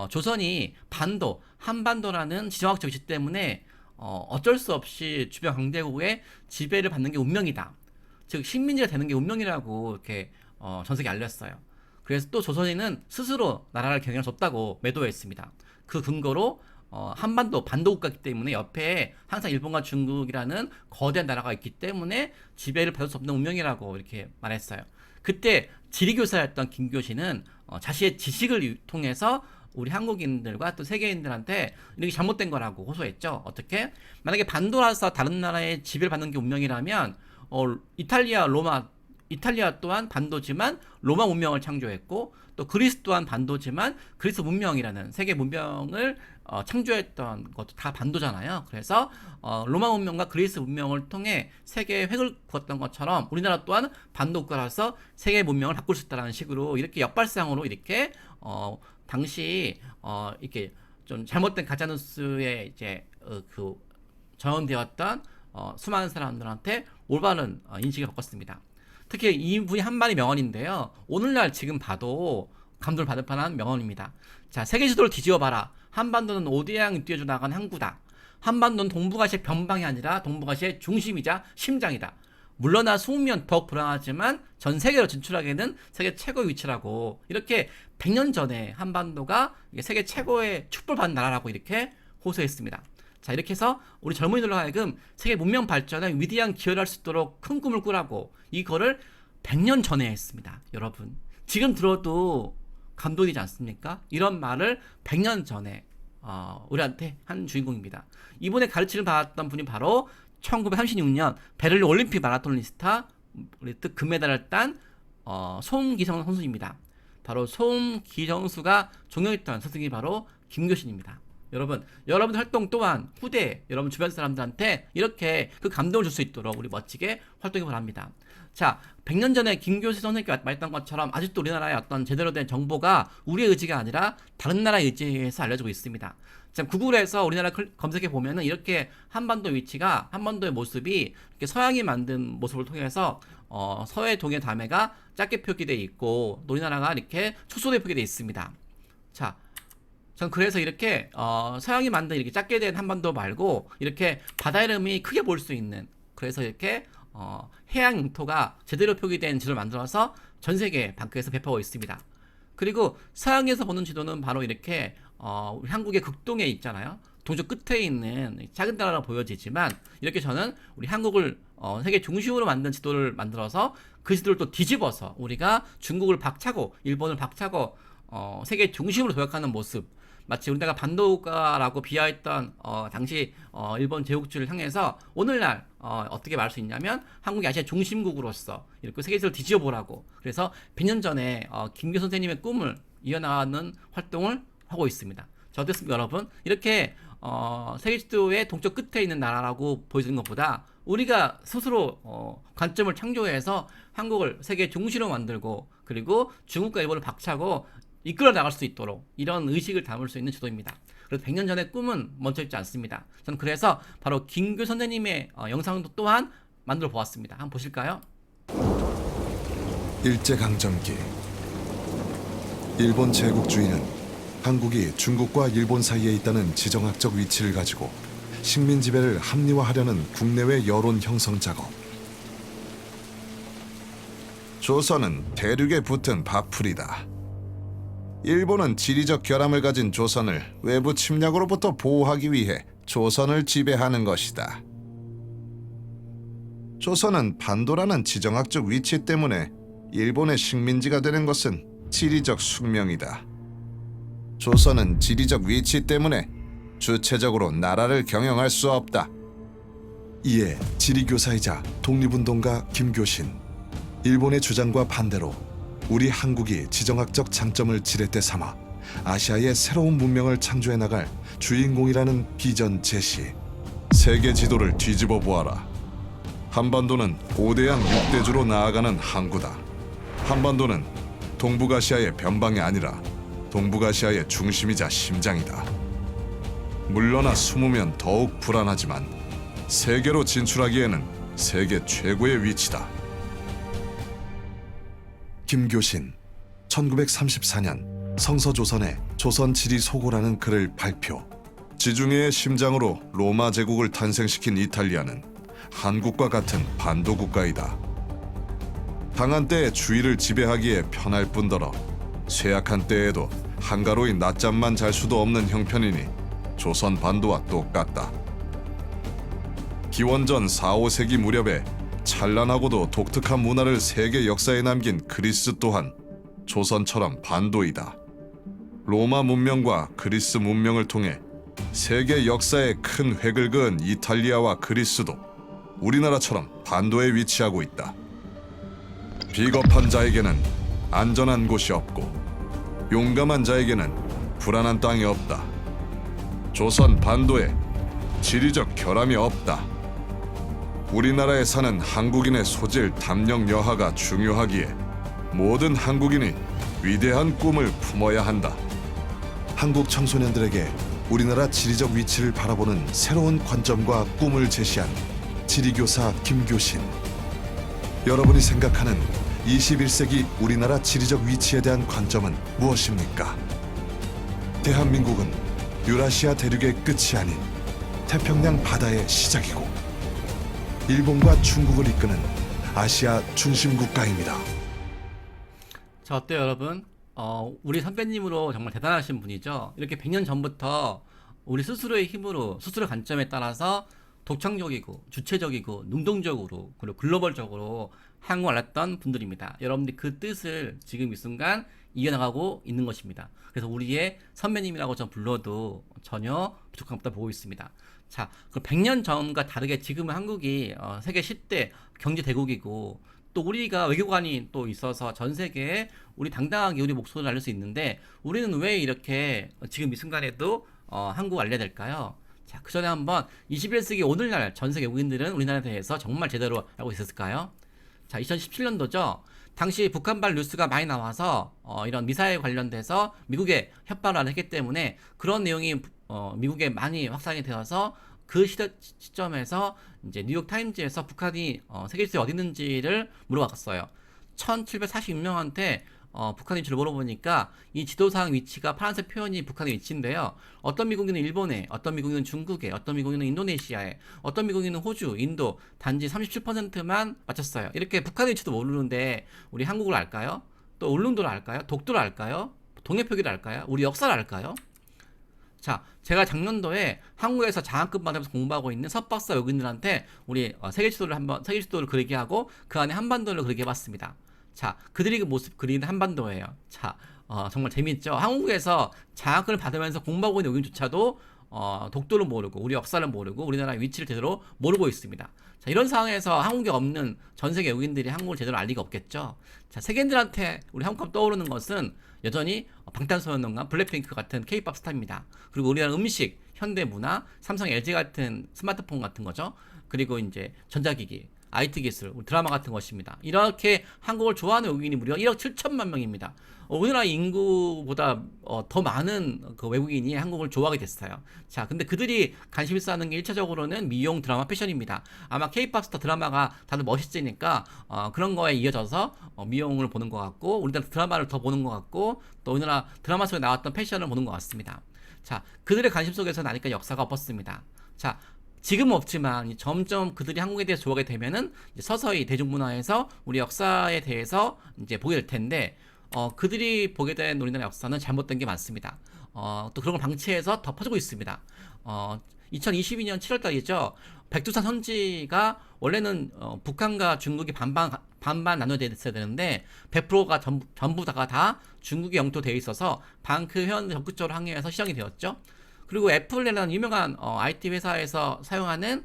조선이 반도, 한반도라는 지정학적 위치 때문에 어쩔 수 없이 주변 강대국의 지배를 받는 게 운명이다. 즉 식민지가 되는 게 운명이라고 이렇게 전 세계에 알렸어요. 그래서 또 조선인은 스스로 나라를 경영해줬다고 매도했습니다. 그 근거로 한반도 반도국가이기 때문에 옆에 항상 일본과 중국이라는 거대한 나라가 있기 때문에 지배를 받을 수 없는 운명이라고 이렇게 말했어요. 그때 지리교사였던 김교신은 자신의 지식을 통해서 우리 한국인들과 또 세계인들한테 이렇게 잘못된 거라고 호소했죠. 어떻게? 만약에 반도라서 다른 나라의 지배를 받는 게 운명이라면 이탈리아 또한 반도지만 로마 문명을 창조했고, 또 그리스 또한 반도지만 그리스 문명이라는 세계 문명을 창조했던 것도 다 반도잖아요. 그래서 로마 문명과 그리스 문명을 통해 세계에 획을 그었던 것처럼 우리나라 또한 반도국가라서 세계 문명을 바꿀 수 있다는 식으로 이렇게 역발상으로 이렇게 당시 이렇게 좀 잘못된 가짜뉴스에 이제 그 전언되었던 수많은 사람들한테 올바른 인식을 바꿨습니다. 특히 이분이 한 말이 명언인데요. 오늘날 지금 봐도 감동을 받을 만한 명언입니다. 자, 세계 지도를 뒤집어봐라. 한반도는 5대양이 뛰어져 나간 항구다. 한반도는 동북아시아의 변방이 아니라 동북아시아의 중심이자 심장이다. 물러나 숨으면 더욱 불안하지만 전 세계로 진출하게는 세계 최고의 위치라고, 이렇게 100년 전에 한반도가 세계 최고의 축복받은 나라라고 이렇게 호소했습니다. 자, 이렇게 해서 우리 젊은이들로 하여금 세계 문명 발전에 위대한 기여를 할 수 있도록 큰 꿈을 꾸라고 이거를 100년 전에 했습니다. 여러분, 지금 들어도 감동이지 않습니까? 이런 말을 100년 전에 우리한테 한 주인공입니다. 이번에 가르침을 받았던 분이 바로 1936년 베를린 올림픽 마라토니스타, 우리 또 금메달을 딴 송기성 선수입니다. 바로 송기정수가 존경했던 선생님이 바로 김교신입니다. 여러분 활동 또한 후대 여러분 주변 사람들한테 이렇게 그 감동을 줄 수 있도록 우리 멋지게 활동해 바랍니다. 자, 100년 전에 김교신 선생님께 말했던 것처럼 아직도 우리나라의 어떤 제대로 된 정보가 우리의 의지가 아니라 다른 나라의 의지에 의해서 알려지고 있습니다. 지금 구글에서 우리나라 검색해 보면은 이렇게 한반도 위치가, 한반도의 모습이 이렇게 서양이 만든 모습을 통해서 서해 동해 담해가 작게 표기되어 있고 우리나라가 이렇게 축소되어 표기되어 있습니다. 자, 전 그래서 이렇게 서양이 만든 이렇게 작게 된 한반도 말고 이렇게 바다 이름이 크게 볼 수 있는, 그래서 이렇게 해양 영토가 제대로 표기된 지도를 만들어서 전 세계 밖에서 배포하고 있습니다. 그리고 서양에서 보는 지도는 바로 이렇게 우리 한국의 극동에 있잖아요. 동쪽 끝에 있는 작은 나라로 보여지지만, 이렇게 저는 우리 한국을 세계 중심으로 만든 지도를 만들어서 그 지도를 또 뒤집어서 우리가 중국을 박차고 일본을 박차고 세계 중심으로 도약하는 모습, 마치 우리나라가 반도국가라고 비하했던 당시 일본 제국주의를 향해서 오늘날 어떻게 말할 수 있냐면 한국이 아시아 중심국으로서 이렇게 세계지도를 뒤집어보라고, 그래서 100년 전에 김교 선생님의 꿈을 이어나가는 활동을 하고 있습니다. 자, 어떻습니까 여러분? 이렇게 세계지도의 동쪽 끝에 있는 나라라고 보여주는 것보다 우리가 스스로 관점을 창조해서 한국을 세계 중심으로 만들고, 그리고 중국과 일본을 박차고 이끌어 나갈 수 있도록 이런 의식을 담을 수 있는 지도입니다. 그래서 100년 전의 꿈은 멈춰있지 않습니다. 저는 그래서 바로 김교 선생님의 영상도 또한 만들어 보았습니다. 한번 보실까요? 일제강점기 일본 제국주의는 한국이 중국과 일본 사이에 있다는 지정학적 위치를 가지고 식민 지배를 합리화하려는 국내외 여론 형성 작업. 조선은 대륙에 붙은 밥풀이다. 일본은 지리적 결함을 가진 조선을 외부 침략으로부터 보호하기 위해 조선을 지배하는 것이다. 조선은 반도라는 지정학적 위치 때문에 일본의 식민지가 되는 것은 지리적 숙명이다. 조선은 지리적 위치 때문에 주체적으로 나라를 경영할 수 없다. 이에 지리교사이자 독립운동가 김교신, 일본의 주장과 반대로 우리 한국이 지정학적 장점을 지렛대 삼아 아시아의 새로운 문명을 창조해 나갈 주인공이라는 비전 제시. 세계 지도를 뒤집어 보아라. 한반도는 고대양 6대주로 나아가는 항구다. 한반도는 동북아시아의 변방이 아니라 동북아시아의 중심이자 심장이다. 물러나 숨으면 더욱 불안하지만 세계로 진출하기에는 세계 최고의 위치다. 김교신, 1934년 성서조선의 조선지리 소고라는 글을 발표. 지중해의 심장으로 로마 제국을 탄생시킨 이탈리아는 한국과 같은 반도 국가이다. 강한 때에 주위를 지배하기에 편할 뿐더러 쇠약한 때에도 한가로이 낮잠만 잘 수도 없는 형편이니 조선 반도와 똑같다. 기원전 4, 5세기 무렵에 찬란하고도 독특한 문화를 세계 역사에 남긴 그리스 또한 조선처럼 반도이다. 로마 문명과 그리스 문명을 통해 세계 역사에 큰 획을 그은 이탈리아와 그리스도 우리나라처럼 반도에 위치하고 있다. 비겁한 자에게는 안전한 곳이 없고 용감한 자에게는 불안한 땅이 없다. 조선 반도에 지리적 결함이 없다. 우리나라에 사는 한국인의 소질, 담력, 여하가 중요하기에 모든 한국인이 위대한 꿈을 품어야 한다. 한국 청소년들에게 우리나라 지리적 위치를 바라보는 새로운 관점과 꿈을 제시한 지리교사 김교신. 여러분이 생각하는 21세기 우리나라 지리적 위치에 대한 관점은 무엇입니까? 대한민국은 유라시아 대륙의 끝이 아닌 태평양 바다의 시작이고 일본과 중국을 이끄는 아시아 중심 국가입니다. 자, 어때요, 여러분? 우리 선배님으로 정말 대단하신 분이죠. 이렇게 100년 전부터 우리 스스로의 힘으로, 스스로 관점에 따라서 독창적이고, 주체적이고, 능동적으로, 그리고 글로벌적으로 한국을 알렸던 분들입니다. 여러분들이 그 뜻을 지금 이 순간 이어나가고 있는 것입니다. 그래서 우리의 선배님이라고 좀 불러도 전혀 부족함 없다 보고 있습니다. 자, 그 100년 전과 다르게 지금은 한국이 세계 10대 경제 대국이고, 또 우리가 외교관이 또 있어서 전 세계에 우리 당당하게 우리 목소리를 알릴 수 있는데, 우리는 왜 이렇게 지금 이 순간에도 한국을 알려야 될까요? 자, 그 전에 한번 21세기 오늘날 전 세계 외국인들은 우리나라에 대해서 정말 제대로 알고 있었을까요? 자, 2017년도죠. 당시 북한발 뉴스가 많이 나와서 이런 미사일 관련돼서 미국에 협박을 했기 때문에 그런 내용이 미국에 많이 확산이 되어서 그 시점에서 이제 뉴욕 타임즈에서 북한이 세계 지도에 어디 있는지를 물어봤어요. 1746명한테 북한 위치를 물어보니까 이 지도상 위치가 파란색 표현이 북한의 위치인데요. 어떤 미국인은 일본에, 어떤 미국인은 중국에, 어떤 미국인은 인도네시아에, 어떤 미국인은 호주, 인도 단지 37%만 맞췄어요. 이렇게 북한의 위치도 모르는데 우리 한국을 알까요? 또 울릉도를 알까요? 독도를 알까요? 동해표기를 알까요? 우리 역사를 알까요? 자, 제가 작년도에 한국에서 장학금 받으면서 공부하고 있는 석박사 외국인들한테 우리 세계 지도를 그리게 하고 그 안에 한반도를 그리게 해봤습니다. 자, 그들이 그 모습 그리는 한반도예요. 자, 정말 재밌죠? 한국에서 장학금을 받으면서 공부하고 있는 외국인조차도 독도를 모르고 우리 역사를 모르고 우리나라의 위치를 제대로 모르고 있습니다. 자, 이런 상황에서 한국에 없는 전 세계 외국인들이 한국을 제대로 알 리가 없겠죠. 자, 세계인들한테 우리 한국하면 떠오르는 것은 여전히 방탄소년단과 블랙핑크 같은 K-pop 스타입니다. 그리고 우리나라 음식, 현대문화, 삼성, LG 같은 스마트폰 같은 거죠. 그리고 이제 전자기기, IT 기술, 드라마 같은 것입니다. 이렇게 한국을 좋아하는 외국인이 무려 1억 7천만 명입니다. 우리나라 인구보다 더 많은 그 외국인이 한국을 좋아하게 됐어요. 자, 근데 그들이 관심 있어 하는 게 1차적으로는 미용, 드라마, 패션입니다. 아마 K-pop 스타 드라마가 다들 멋있으니까 그런 거에 이어져서 미용을 보는 것 같고, 우리나라 드라마를 더 보는 것 같고, 또 우리나라 드라마 속에 나왔던 패션을 보는 것 같습니다. 자, 그들의 관심 속에서 나니까 역사가 엎었습니다. 자, 지금은 없지만 점점 그들이 한국에 대해서 좋아하게 되면은 이제 서서히 대중문화에서 우리 역사에 대해서 이제 보게 될 텐데, 그들이 보게 된 우리나라 역사는 잘못된 게 많습니다. 또 그런 걸 방치해서 덮어주고 있습니다. 2022년 7월달이죠. 백두산 선지가 원래는 북한과 중국이 반반 나눠져 있어야 되는데 100%가 전부 다가 다 중국의 영토 되어 있어서 방크 회원을 적극적으로 항의해서 시정이 되었죠. 그리고 애플이라는 유명한 IT 회사에서 사용하는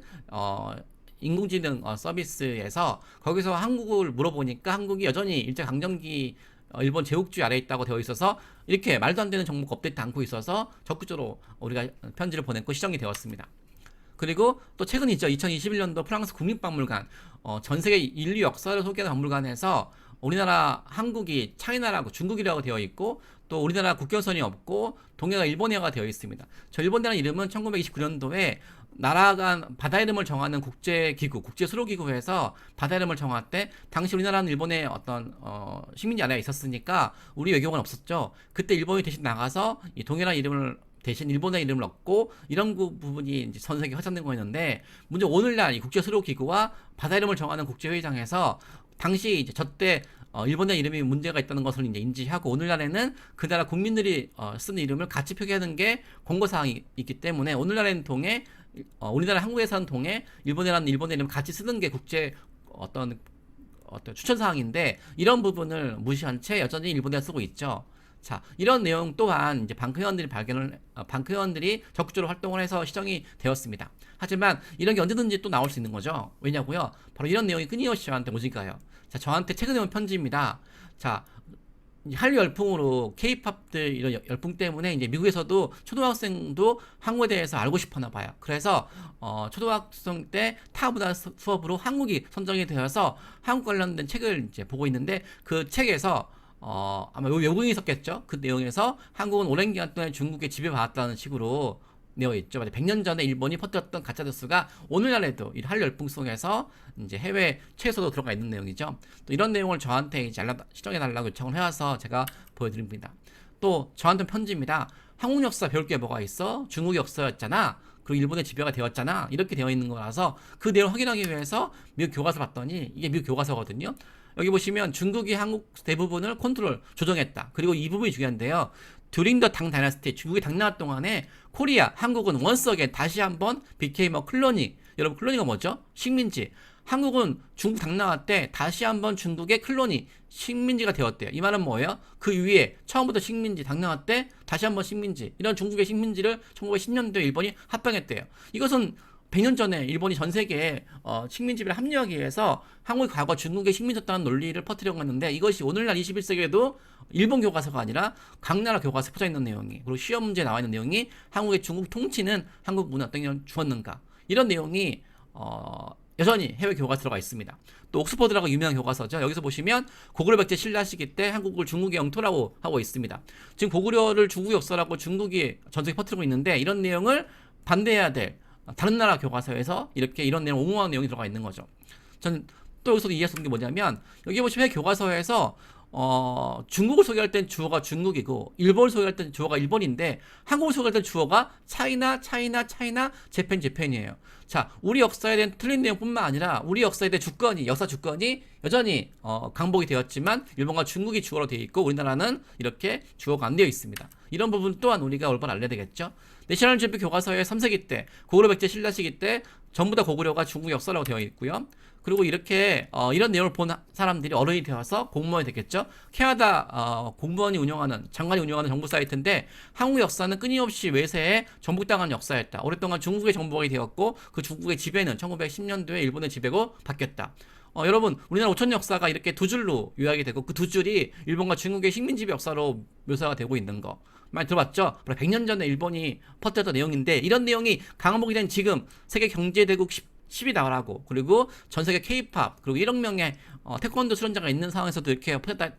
인공지능 서비스에서 거기서 한국을 물어보니까 한국이 여전히 일제강점기 일본 제국주의 아래에 있다고 되어 있어서 이렇게 말도 안 되는 정보가 업데이트 않고 있어서 적극적으로 우리가 편지를 보냈고 시정이 되었습니다. 그리고 또 최근이죠. 2021년도 프랑스 국립박물관 전 세계 인류 역사를 소개하는 박물관에서 우리나라 한국이 차이나라고 중국이라고 되어 있고 또 우리나라 국경선이 없고 동해가 일본해가 되어 있습니다. 저 일본이라는 이름은 1929년도에 나라 간 바다 이름을 정하는 국제기구, 국제수로기구에서 바다 이름을 정할 때 당시 우리나라는 일본의 어떤 식민지 아래에 있었으니까 우리 외교관 없었죠. 그때 일본이 대신 나가서 이 동해라는 이름을 대신 일본의 이름을 얻고 이런 부분이 이제 전 세계에 확산된 거였는데 문제 오늘날 이 국제수로기구와 바다 이름을 정하는 국제회의장에서 당시 이제 저때 일본의 이름이 문제가 있다는 것을 이제 인지하고 오늘날에는 그 나라 국민들이 쓰는 이름을 같이 표기하는 게 권고사항이 있기 때문에 오늘날에는 통해 우리나라 한국에서는 통해 일본이라는 일본의 이름 같이 쓰는 게 국제 어떤 추천 사항인데 이런 부분을 무시한 채 여전히 일본에서 쓰고 있죠. 자, 이런 내용 또한 이제 방크위원들이 적극적으로 활동을 해서 시정이 되었습니다. 하지만 이런 게 언제든지 또 나올 수 있는 거죠. 왜냐고요? 바로 이런 내용이 끊임없이 저한테 오니까요. 자, 저한테 최근에 온 편지입니다. 자, 한류 열풍으로 K-팝들 이런 열풍 때문에 이제 미국에서도 초등학생도 한국에 대해서 알고 싶어나 봐요. 그래서 초등학생 때 타문화 수업으로 한국이 선정이 되어서 한국 관련된 책을 이제 보고 있는데 그 책에서 아마 외국인이 있었겠죠. 그 내용에서 한국은 오랜 기간 동안 중국에 지배받았다는 식으로 되어 있죠. 100년 전에 일본이 퍼뜨렸던 가짜뉴스가 오늘날에도 이 한류 열풍 속에서 이제 해외 최소도 들어가 있는 내용이죠. 또 이런 내용을 저한테 이제 시정해달라고 요청을 해와서 제가 보여드립니다. 또 저한테 편지입니다. 한국 역사 배울 게 뭐가 있어? 중국 역사였잖아. 그리고 일본의 지배가 되었잖아. 이렇게 되어 있는 거라서 그 내용을 확인하기 위해서 미국 교과서 봤더니 이게 미국 교과서거든요. 여기 보시면 중국이 한국 대부분을 컨트롤, 조정했다. 그리고 이 부분이 중요한데요. During the Tang Dynasty, 중국이 당나라 동안에 코리아, 한국은 once again 다시 한번 became a colony. 여러분 콜로니가 뭐죠? 식민지. 한국은 중국 당나라 때 다시 한번 중국의 클로니, 식민지가 되었대요. 이 말은 뭐예요? 그 위에 처음부터 식민지, 당나라 때 다시 한번 식민지. 이런 중국의 식민지를 1910년도에 일본이 합병했대요. 이것은 100년 전에 일본이 전 세계에 식민지를 합리화하기 위해서 한국이 과거 중국의 식민지였다는 논리를 퍼뜨려고 했는데 이것이 오늘날 21세기에도 일본 교과서가 아니라 각 나라 교과서에 퍼져 있는 내용이 그리고 시험 문제에 나와 있는 내용이 한국의 중국 통치는 한국 문화 어떤 영향을 주었는가 이런 내용이 여전히 해외 교과서에 들어가 있습니다. 또 옥스퍼드라고 유명한 교과서죠. 여기서 보시면 고구려 백제 신라 시기 때 한국을 중국의 영토라고 하고 있습니다. 지금 고구려를 중국 역사라고 중국이 전 세계에 퍼뜨리고 있는데 이런 내용을 반대해야 될 다른 나라 교과서에서 이렇게 이런 내용 옹호하는 내용이 들어가 있는 거죠. 전 또 여기서 이해할 수 있는 게 뭐냐면 여기 보시면 교과서에서 중국을 소개할 땐 주어가 중국이고 일본을 소개할 땐 주어가 일본인데 한국을 소개할 땐 주어가 차이나, 재팬이에요. 자, 우리 역사에 대한 틀린 내용뿐만 아니라 우리 역사에 대한 역사 주권이 여전히 강복이 되었지만 일본과 중국이 주어로 되어 있고 우리나라는 이렇게 주어가 안 되어 있습니다. 이런 부분 또한 우리가 올바로 알려야 되겠죠. 내셔널 지오그래피 교과서의 3세기 때 고구려 백제 신라 시기 때 전부 다 고구려가 중국 역사라고 되어 있고요. 그리고 이렇게 이런 내용을 본 사람들이 어른이 되어서 공무원이 됐겠죠. 캐나다 공무원이 운영하는 장관이 운영하는 정부 사이트인데 한국 역사는 끊임없이 외세에 정복당한 역사였다. 오랫동안 중국의 정복이 되었고 그 중국의 지배는 1910년도에 일본의 지배고 바뀌었다. 여러분 우리나라 5천 역사가 이렇게 두 줄로 요약이 되고 그 두 줄이 일본과 중국의 식민지배 역사로 묘사가 되고 있는 거 많이 들어봤죠? 100년 전에 일본이 퍼뜨렸던 내용인데 이런 내용이 강복이 된 지금 세계 경제대국 10위 나라고 그리고 전 세계 K-팝 그리고 1억 명의 태권도 수련자가 있는 상황에서도 이렇게 퍼졌다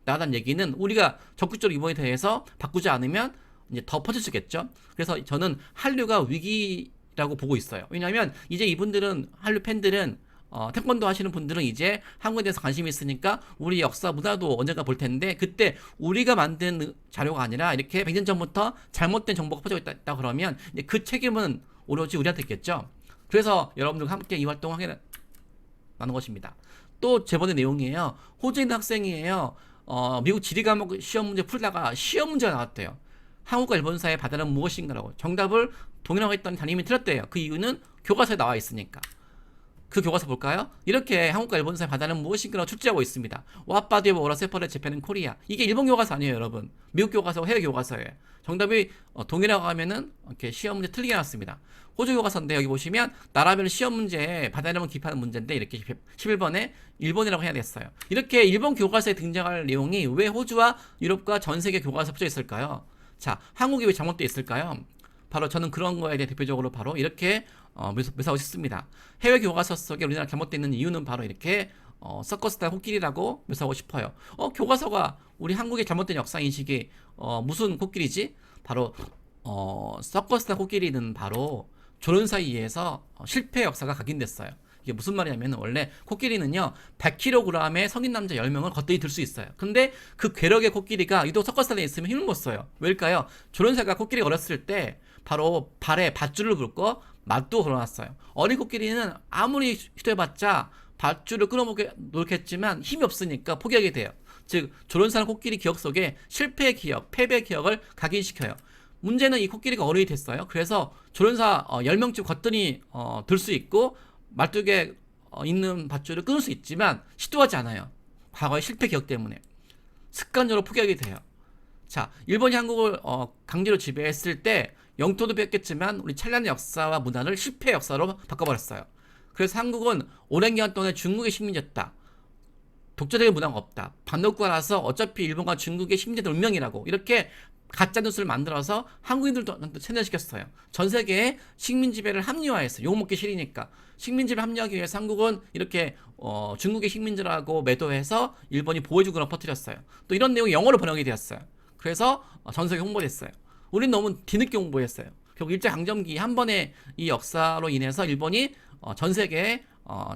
나다는 얘기는 우리가 적극적으로 이번에 대해서 바꾸지 않으면 이제 더 퍼질 수 있겠죠. 그래서 저는 한류가 위기라고 보고 있어요. 왜냐하면 이제 이분들은 한류 팬들은 태권도 하시는 분들은 이제 한국에 대해서 관심이 있으니까 우리 역사 문화도 언젠가 볼 텐데 그때 우리가 만든 자료가 아니라 이렇게 100년 전부터 잘못된 정보가 퍼져 있다 그러면 이제 그 책임은 오로지 우리한테 있겠죠. 그래서 여러분들과 함께 이 활동을 하게 나는 것입니다. 또 제본의 내용이에요. 호주에 있는 학생이에요. 미국 지리 과목 시험 문제 풀다가 시험 문제가 나왔대요. 한국과 일본 사이의 바다는 무엇인가라고 정답을 동일하고 했더니 담임이 틀렸대요. 그 이유는 교과서에 나와 있으니까. 그 교과서 볼까요? 이렇게 한국과 일본 사이의 바다는 무엇인가로 출제하고 있습니다. 와빠디에 오라 세퍼레 재팬은 코리아. 이게 일본 교과서 아니에요, 여러분. 미국 교과서, 해외 교과서예요. 정답이 동이라고 하면은 이렇게 시험 문제 틀리게 나왔습니다. 호주 교과서인데 여기 보시면 나라별 시험 문제에 바다 이름을 기입하는 문제인데 이렇게 11번에 일본이라고 해야 됐어요. 이렇게 일본 교과서에 등장할 내용이 왜 호주와 유럽과 전 세계 교과서에 붙여 있을까요? 자, 한국이 왜 잘못되어 있을까요? 바로 저는 그런 거에 대해 대표적으로 바로 이렇게 묘사하고 싶습니다. 해외 교과서 속에 우리나라 잘못되어 있는 이유는 바로 이렇게 서커스타 코끼리라고 묘사하고 싶어요. 교과서가 우리 한국의 잘못된 역사 인식이 무슨 코끼리지? 바로 서커스타 코끼리는 바로 조련사에 의해서 실패 역사가 각인됐어요. 이게 무슨 말이냐면 원래 코끼리는요 100kg의 성인 남자 10명을 걷더니 들 수 있어요. 근데 그 괴력의 코끼리가 유독 서커스단에 있으면 힘을 못 써요. 왜일까요? 조련사가 코끼리가 어렸을 때 바로 발에 밧줄을 긁고 맞도 걸어놨어요. 어린 코끼리는 아무리 시도해봤자 밧줄을 끊어보게 노력했지만 힘이 없으니까 포기하게 돼요. 즉 조련사는 코끼리 기억 속에 실패의 기억, 패배의 기억을 각인시켜요. 문제는 이 코끼리가 어른이 됐어요. 그래서 조련사 10명쯤 걷더니 들 수 있고 말뚝에 있는 밧줄을 끊을 수 있지만 시도하지 않아요. 과거의 실패 기억 때문에 습관적으로 포기하게 돼요. 자, 일본이 한국을 강제로 지배했을 때 영토도 뺏겼지만 우리 찬란한 역사와 문화를 실패 역사로 바꿔버렸어요. 그래서 한국은 오랜 기간 동안 중국의 식민지였다. 독자적인 문화가 없다. 반독과라서 어차피 일본과 중국의 식민지들 운명이라고 이렇게 가짜 뉴스를 만들어서 한국인들도 세뇌시켰어요. 전 세계에 식민 지배를 합리화했어요. 욕 먹기 싫으니까. 식민 지배 합리화하기 위해서 한국은 이렇게 중국의 식민지라고 매도해서 일본이 보호해주거나 퍼뜨렸어요. 또 이런 내용이 영어로 번역이 되었어요. 그래서 전 세계 홍보됐어요. 우린 너무 뒤늦게 홍보했어요. 결국 일제강점기 한 번의 이 역사로 인해서 일본이 전 세계에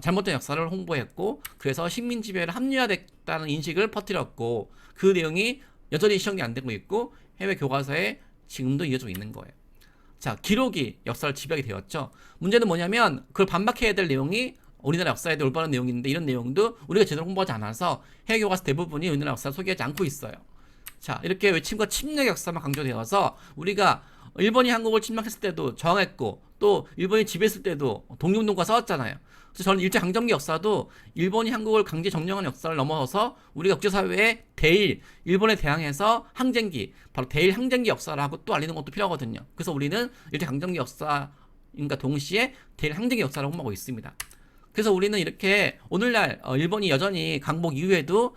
잘못된 역사를 홍보했고 그래서 식민 지배를 합리화됐다는 인식을 퍼뜨렸고 그 내용이 여전히 시정이 안 되고 있고 해외 교과서에 지금도 이어지고 있는 거예요. 자, 기록이 역사를 지배하게 되었죠. 문제는 뭐냐면 그걸 반박해야 될 내용이 우리나라 역사에 대해 올바른 내용인데 이런 내용도 우리가 제대로 홍보하지 않아서 해외 교과서 대부분이 우리나라 역사를 소개하지 않고 있어요. 자, 이렇게 외침과 침략 역사만 강조되어서 우리가 일본이 한국을 침략했을 때도 저항했고 또 일본이 지배했을 때도 독립운동과 싸웠잖아요. 그래서 저는 일제강점기 역사도 일본이 한국을 강제 점령한 역사를 넘어서서 우리가 국제사회에 대일, 일본에 대항해서 항쟁기, 바로 대일 항쟁기 역사라고 또 알리는 것도 필요하거든요. 그래서 우리는 일제강점기 역사인가 동시에 대일 항쟁기 역사를 홍보하고 있습니다. 그래서 우리는 이렇게 오늘날 일본이 여전히 강복 이후에도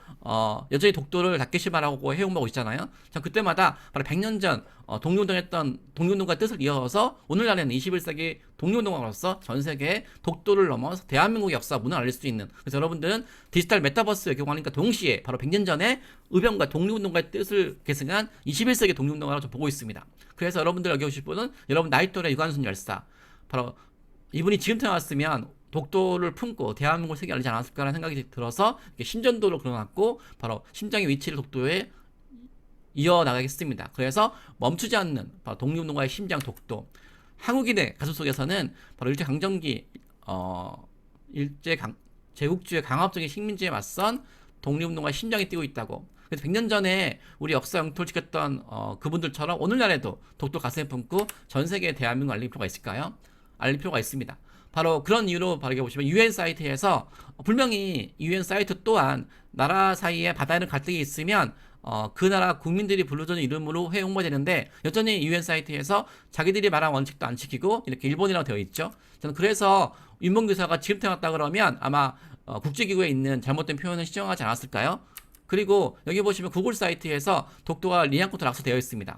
여전히 독도를 닫기시바라고 해용하고 있잖아요. 자, 그때마다 바로 100년 전 독립운동했던 독립운동가의 뜻을 이어서 오늘날에는 21세기 독립운동가로서 전 세계에 독도를 넘어서 대한민국의 역사 문화를 알릴 수 있는 그래서 여러분들은 디지털 메타버스 외교관이니까 동시에 바로 100년 전에 의병과 독립운동가의 뜻을 계승한 21세기 독립운동가로 좀 보고 있습니다. 그래서 여러분들 여기 오실 분은 여러분 나이 또래 유관순 열사 바로 이분이 지금 태어났으면 독도를 품고 대한민국을 세계에 알리지 않았을까라는 생각이 들어서 신전도를 그려놨고 바로 심장의 위치를 독도에 이어나가겠습니다. 그래서 멈추지 않는 바로 독립운동가의 심장 독도. 한국인의 가슴 속에서는 바로 일제강점기 제국주의 강압적인 식민지에 맞선 독립운동가의 심장이 뛰고 있다고. 그래서 100년 전에 우리 역사 영토를 지켰던 그분들처럼 오늘날에도 독도 가슴에 품고 전 세계에 대한민국을 알릴 필요가 있을까요? 알릴 필요가 있습니다. 바로 그런 이유로 바르게 보시면 UN 사이트에서 분명히 UN 사이트 또한 나라 사이에 바다에는 갈등이 있으면 그 나라 국민들이 불러주는 이름으로 회 홍보되는데 여전히 UN 사이트에서 자기들이 말한 원칙도 안 지키고 이렇게 일본이라고 되어 있죠. 저는 그래서 윤봉교사가 지금 태어났다 그러면 아마 국제기구에 있는 잘못된 표현을 시정하지 않았을까요? 그리고 여기 보시면 구글 사이트에서 독도가 리앙코트 락스 되어 있습니다.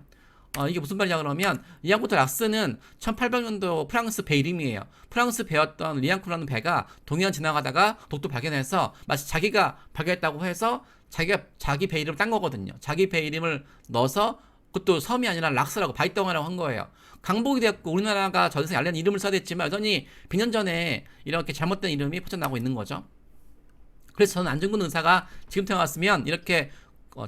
이게 무슨 말이냐 그러면 리앙코트 락스는 1800년도 프랑스 배 이름이에요. 프랑스 배였던 리앙코라는 배가 동해안 지나가다가 독도 발견해서 마치 자기가 발견했다고 해서 자기 배 이름을 딴 거거든요. 자기 배 이름을 넣어서 그것도 섬이 아니라 락스라고 바이덩어라고 한 거예요. 강복이 되었고 우리나라가 전 세계에 알리는 이름을 써야 됐지만 여전히 100년 전에 이렇게 잘못된 이름이 퍼져나가고 있는 거죠. 그래서 저는 안중근 의사가 지금 태어났으면 이렇게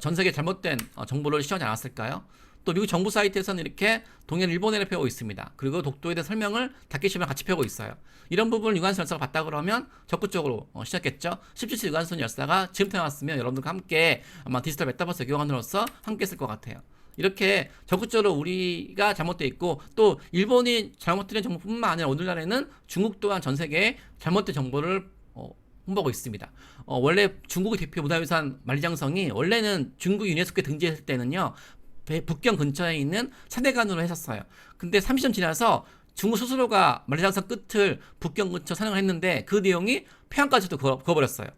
전 세계 잘못된 정보를 시정하지 않았을까요? 또 미국 정부 사이트에서는 이렇게 동해를 일본해를 펴고 있습니다. 그리고 독도에 대한 설명을 다케시랑 같이 펴고 있어요. 이런 부분을 유관순 열사가 봤다 그러면 적극적으로 시작했죠. 17세 유관순 열사가 지금 태어났으면 여러분들과 함께 아마 디지털 메타버스 외교관으로서 함께 했을 것 같아요. 이렇게 적극적으로 우리가 잘못되어 있고 또 일본이 잘못된 정보뿐만 아니라 오늘날에는 중국 또한 전 세계에 잘못된 정보를 홍보하고 있습니다. 원래 중국의 대표 문화유산 만리장성이 원래는 중국 유네스코에 등재했을 때는요 북경 근처에 있는 산해관으로 했었어요. 근데 30년 지나서 중국 스스로가 만리장성 끝을 북경 근처 산행을 했는데 그 내용이 평양까지도 그어버렸어요.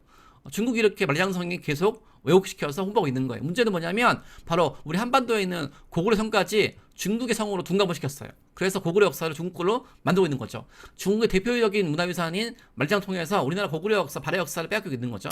중국이 이렇게 만리장성이 계속 왜곡시켜서 홍보하고 있는 거예요. 문제는 뭐냐면 바로 우리 한반도에 있는 고구려 성까지 중국의 성으로 둔갑을 시켰어요. 그래서 고구려 역사를 중국 걸로 만들고 있는 거죠. 중국의 대표적인 문화유산인 만리장성 통해서 우리나라 고구려 역사, 발해 역사를 빼앗기고 있는 거죠.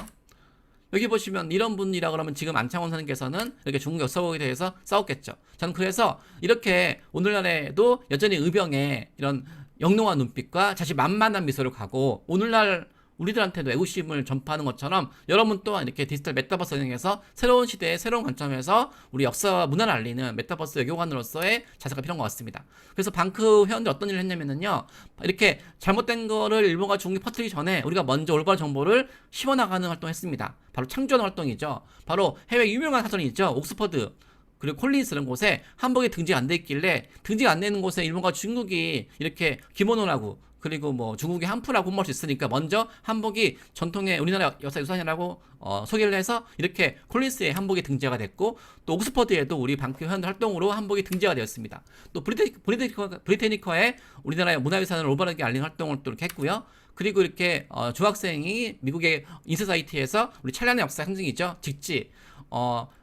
여기 보시면 이런 분이라 그러면 지금 안창원 선생님께서는 이렇게 중국 역사국에 대해서 싸웠겠죠. 저는 그래서 이렇게 오늘날에도 여전히 의병의 이런 영롱한 눈빛과 자신 만만한 미소를 가고 오늘날 우리들한테도 애국심을 전파하는 것처럼 여러분 또한 이렇게 디지털 메타버스 영역에서 새로운 시대의 새로운 관점에서 우리 역사와 문화를 알리는 메타버스 외교관으로서의 자세가 필요한 것 같습니다. 그래서 방크 회원들이 어떤 일을 했냐면요, 이렇게 잘못된 거를 일본과 중국이 퍼뜨리기 전에 우리가 먼저 올바른 정보를 심어나가는 활동을 했습니다. 바로 창조하는 활동이죠. 바로 해외 유명한 사전이 있죠. 옥스퍼드 그리고 콜린스 이런 곳에 한복이 등재가 안 돼 있길래 등재가 안 되는 곳에 일본과 중국이 이렇게 기모노라고 그리고 뭐 중국의 한푸라고 홍보할 수 있으니까 먼저 한복이 전통의 우리나라 역사 유산이라고 소개를 해서 이렇게 콜린스의 한복이 등재가 됐고 또 옥스퍼드에도 우리 방크 회원들 활동으로 한복이 등재가 되었습니다. 또 브리테니커의 우리나라의 문화유산을 올바르게 알리는 활동을 또 이렇게 했고요. 그리고 이렇게 중학생이 미국의 인쇄사이트에서 우리 찰나의 역사 상징이죠. 직지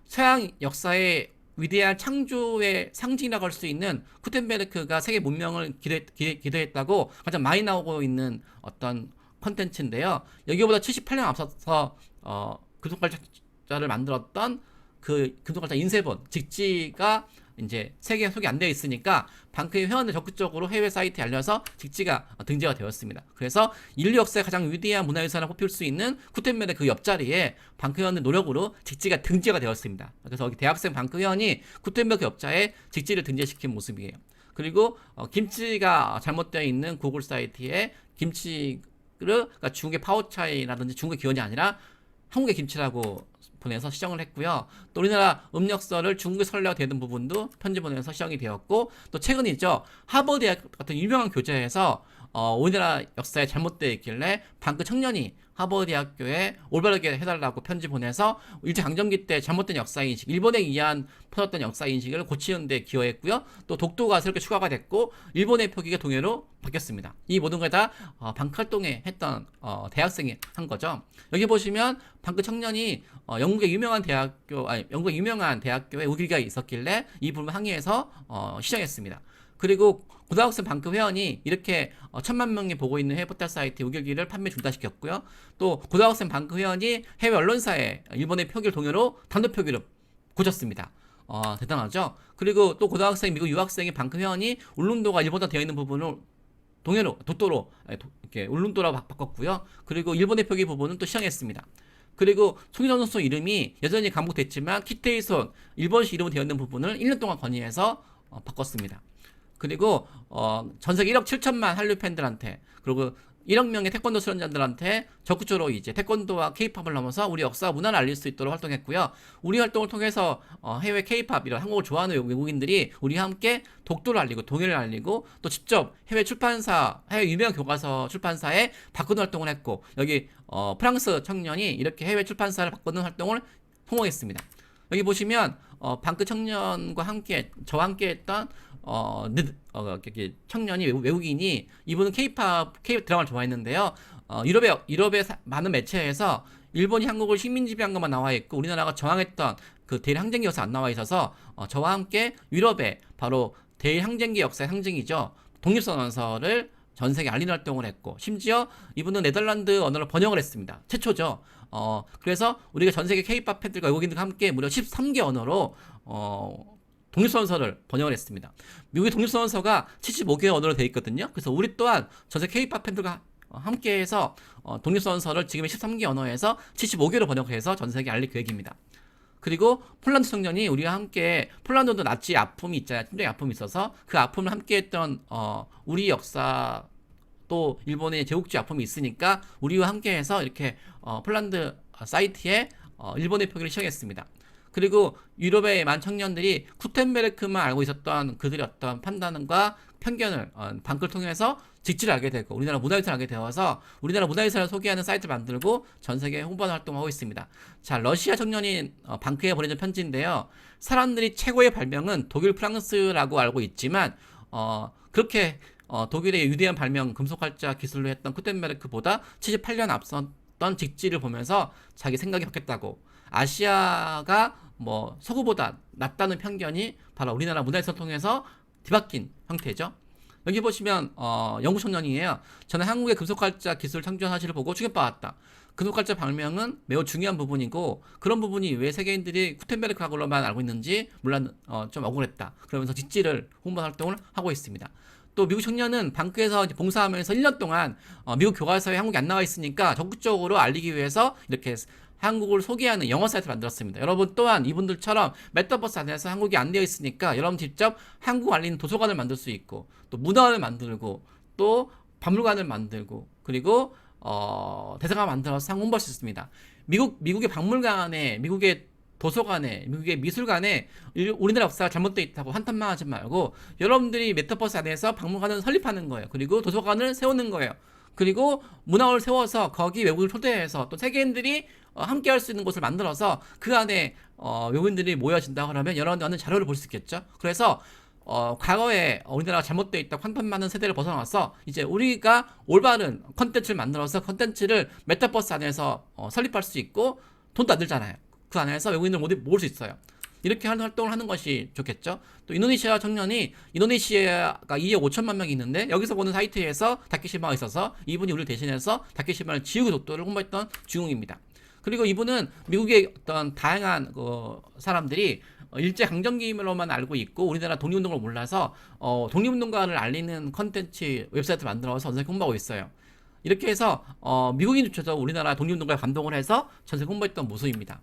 서양 역사의 위대한 창조의 상징이라고 할 수 있는 구텐베르크가 세계 문명을 기도했다고 가장 많이 나오고 있는 어떤 컨텐츠인데요. 여기보다 78년 앞서서 금속발자를 만들었던 그 금속발자 인쇄본 직지가 이제 세계에 소개 안 되어 있으니까 방크의 회원들 적극적으로 해외 사이트에 알려서 직지가 등재가 되었습니다. 그래서 인류 역사의 가장 위대한 문화유산을 뽑힐 수 있는 구텐베르크 그 옆자리에 방크 회원의 노력으로 직지가 등재가 되었습니다. 그래서 여기 대학생 방크 회원이 구텐베르크 옆자에 직지를 등재시킨 모습이에요. 그리고 김치가 잘못되어 있는 구글 사이트에 김치를 그러니까 중국의 파오차이라든지 중국의 기원이 아니라 한국의 김치라고 보내서 시정을 했고요. 또 우리나라 음력설을 중국에 설레가 되는 부분도 편지 보내서 시정이 되었고 또 최근이죠. 하버드대학 같은 유명한 교재에서 우리나라 역사에 잘못되어 있길래 방크 청년이 하버드대학교에 올바르게 해달라고 편지 보내서 일제강점기 때 잘못된 역사인식, 일본에 의한 퍼졌던 역사인식을 고치는 데 기여했고요. 또 독도가 새롭게 추가가 됐고 일본의 표기가 동해로 바뀌었습니다. 이 모든 걸 다 방크 활동에 했던 대학생이 한 거죠. 여기 보시면 방크 청년이 영국의 유명한 대학교에 우길기가 있었길래 이 부분을 항의해서 시정했습니다. 그리고 고등학생 방크 회원이 이렇게 1000만 명이 보고 있는 해외 포털 사이트 우길기를 판매 중단시켰고요. 또 고등학생 방크 회원이 해외 언론사에 일본의 표기를 동요로 단독 표기를 고쳤습니다. 대단하죠. 그리고 또 고등학생 미국 유학생이 방크 회원이 울룬도가 일본어로 되어 있는 부분을 동요로 도토로 이렇게 울룬도라고 바꿨고요. 그리고 일본의 표기 부분은 또 시정했습니다. 그리고 송희선 선수 이름이 여전히 감독됐지만 키테이손 일본식 이름으로 되어 있는 부분을 1년 동안 건의해서 바꿨습니다. 그리고 전 세계 1억 7천만 한류 팬들한테 그리고 1억 명의 태권도 수련자들한테 적극적으로 이제 태권도와 케이팝을 넘어서 우리 역사와 문화를 알릴 수 있도록 활동했고요. 우리 활동을 통해서 해외 케이팝 이런 한국을 좋아하는 외국인들이 우리와 함께 독도를 알리고 동해를 알리고 또 직접 해외 출판사, 해외 유명 교과서 출판사에 바꾸는 활동을 했고 여기 프랑스 청년이 이렇게 해외 출판사를 바꾸는 활동을 성공했습니다. 여기 보시면 방크 청년과 함께 저와 함께 했던 청년이 외국인이 이분은 케이팝 드라마를 좋아했는데요. 유럽의 많은 매체에서 일본이 한국을 식민 지배한 것만 나와 있고 우리나라가 저항했던 그 대일 항쟁기 역사 안 나와 있어서 저와 함께 유럽의 바로 대일 항쟁기 역사의 상징이죠. 독립선언서를 전 세계에 알리는 활동을 했고 심지어 이분은 네덜란드 언어로 번역을 했습니다. 최초죠. 그래서 우리가 전 세계 K-팝 팬들과 외국인들과 함께 무려 13개 언어로 독립선언서를 번역을 했습니다. 미국의 독립선언서가 75개 언어로 되어 있거든요. 그래서 우리 또한 전 세계 K-팝 팬들과 함께해서 독립선언서를 지금의 13개 언어에서 75개로 번역해서 전 세계에 알릴 계획입니다. 그리고 폴란드 청년이 우리와 함께 폴란드도 나치 아픔이 있잖아요. 심장의 아픔이 있어서 그 아픔을 함께했던 우리 역사 또 일본의 제국주의 아픔이 있으니까 우리와 함께해서 이렇게 폴란드 사이트에 일본의 표기를 시작했습니다. 그리고 유럽의 많은 청년들이 구텐베르크만 알고 있었던 그들의 어떤 판단과 편견을 방크를 통해서 직지를 알게 되고 우리나라 문화유산을 알게 되어서 우리나라 문화유산을 소개하는 사이트를 만들고 전 세계에 홍보하는 활동을 하고 있습니다. 자, 러시아 청년인 방크에 보내준 편지인데요. 사람들이 최고의 발명은 독일, 프랑스라고 알고 있지만 그렇게 독일의 위대한 발명 금속활자 기술로 했던 구텐베르크보다 78년 앞섰던 직지를 보면서 자기 생각이 바뀌었다고. 아시아가 뭐 서구보다 낫다는 편견이 바로 우리나라 문화유산을 통해서 뒤바뀐 형태죠. 여기 보시면 영국 청년이에요. 저는 한국의 금속활자 기술 창조 사실을 보고 충격받았다. 금속활자 발명은 매우 중요한 부분이고 그런 부분이 왜 세계인들이 구텐베르크하고만 알고 있는지 좀 억울했다. 그러면서 직지를 홍보 활동을 하고 있습니다. 또 미국 청년은 방크에서 봉사하면서 1년 동안 미국 교과서에 한국이 안 나와 있으니까 적극적으로 알리기 위해서 이렇게 한국을 소개하는 영어 사이트를 만들었습니다. 여러분 또한 이분들처럼 메타버스 안에서 한국이 안 되어 있으니까 여러분 직접 한국 알리는 도서관을 만들 수 있고 또 문화를 만들고 또 박물관을 만들고 그리고 대사관을 만들어서 한국 홍보할 수 있습니다. 미국의 박물관에 미국의 도서관에 미국의 미술관에 우리나라 역사가 잘못되어 있다고 한탄만 하지 말고 여러분들이 메타버스 안에서 박물관을 설립하는 거예요. 그리고 도서관을 세우는 거예요. 그리고 문화원을 세워서 거기 외국인을 초대해서 또 세계인들이 함께 할 수 있는 곳을 만들어서 그 안에 외국인들이 모여진다 그러면 여러 가지 자료를 볼 수 있겠죠. 그래서 과거에 우리나라가 잘못되어 있다고 한탄 많은 세대를 벗어나서 이제 우리가 올바른 컨텐츠를 만들어서 컨텐츠를 메타버스 안에서 설립할 수 있고 돈도 안 들잖아요. 그 안에서 외국인들 모을 수 있어요. 이렇게 하는 활동을 하는 것이 좋겠죠. 또 인도네시아 청년이 인도네시아가 2억 5천만 명이 있는데 여기서 보는 사이트에서 다케시마가 있어서 이분이 우리를 대신해서 다케시마를 지우고 독도를 홍보했던 주인공입니다. 그리고 이분은 미국의 어떤 다양한 사람들이 일제강점기로만 알고 있고 우리나라 독립운동을 몰라서 독립운동가를 알리는 컨텐츠 웹사이트를 만들어서 전 세계 홍보하고 있어요. 이렇게 해서 미국인조차도 우리나라 독립운동가에 감동을 해서 전 세계 홍보했던 모습입니다.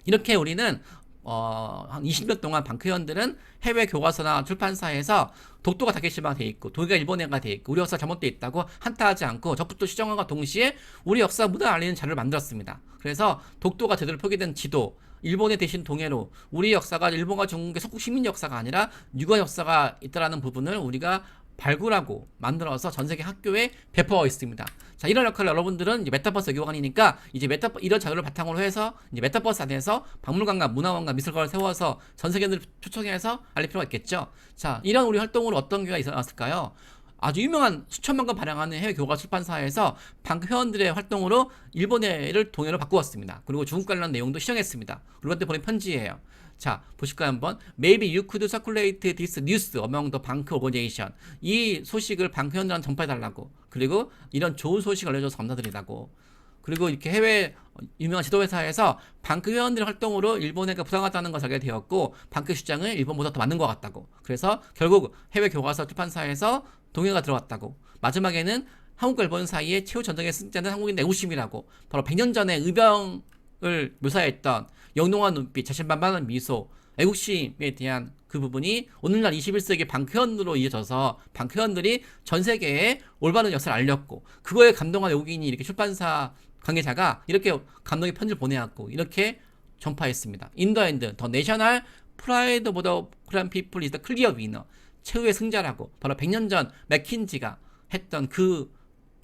이렇게 우리는 한 20년 동안 방크위원들은 해외 교과서나 출판사에서 독도가 다케시마가 돼 있고 독일과 일본어가 돼 있고 우리 역사가 잘못돼 있다고 한탄하지 않고 적극도 시정함과 동시에 우리 역사 문화를 알리는 자료를 만들었습니다. 그래서 독도가 제대로 표기된 지도, 일본의 대신 동해로 우리 역사가 일본과 중국의 석국 식민 역사가 아니라 유교 역사가 있다라는 부분을 우리가 발굴하고 만들어서 전 세계 학교에 배포하고 있습니다. 자, 이런 역할을 여러분들은 이제 메타버스 외교관이니까 이제 이런 자료를 바탕으로 해서 이제 메타버스 안에서 박물관과 문화원과 미술관을 세워서 전 세계인들을 초청해서 알릴 필요가 있겠죠. 자, 이런 우리 활동으로 어떤 기회가 있었을까요? 아주 유명한 수천만 권 발행하는 해외 교과 출판사에서 방크 회원들의 활동으로 일본어를 동해로 바꾸었습니다. 그리고 중국 관련 내용도 시정했습니다. 그리고 그때 보낸 편지예요. 자, 보실까요 한번? Maybe you could circulate this news among the bank organization. 이 소식을 방크 회원들한테 전파해달라고. 그리고 이런 좋은 소식을 알려줘서 감사드리다고. 그리고 이렇게 해외 유명한 지도회사에서 방크 회원들의 활동으로 일본에가 부당하다는 것을 알게 되었고 방크 주장은 일본보다 더 맞는 것 같다고. 그래서 결국 해외 교과서 출판사에서 동의가 들어왔다고. 마지막에는 한국과 일본 사이에 최후 전쟁의 승자는 한국인 애국심이라고. 바로 100년 전에 의병을 묘사했던 영롱한 눈빛, 자신만만한 미소, 애국심에 대한 그 부분이 오늘날 21세기 방크현으로 이어져서 방크현들이 전 세계에 올바른 역사를 알렸고 그거에 감동한 외국인이 이렇게 출판사 관계자가 이렇게 감동의 편지를 보내왔고 이렇게 전파했습니다. In the end, the national pride of the Korean people is the clear winner. 최후의 승자라고. 바로 100년 전 맥킨지가 했던 그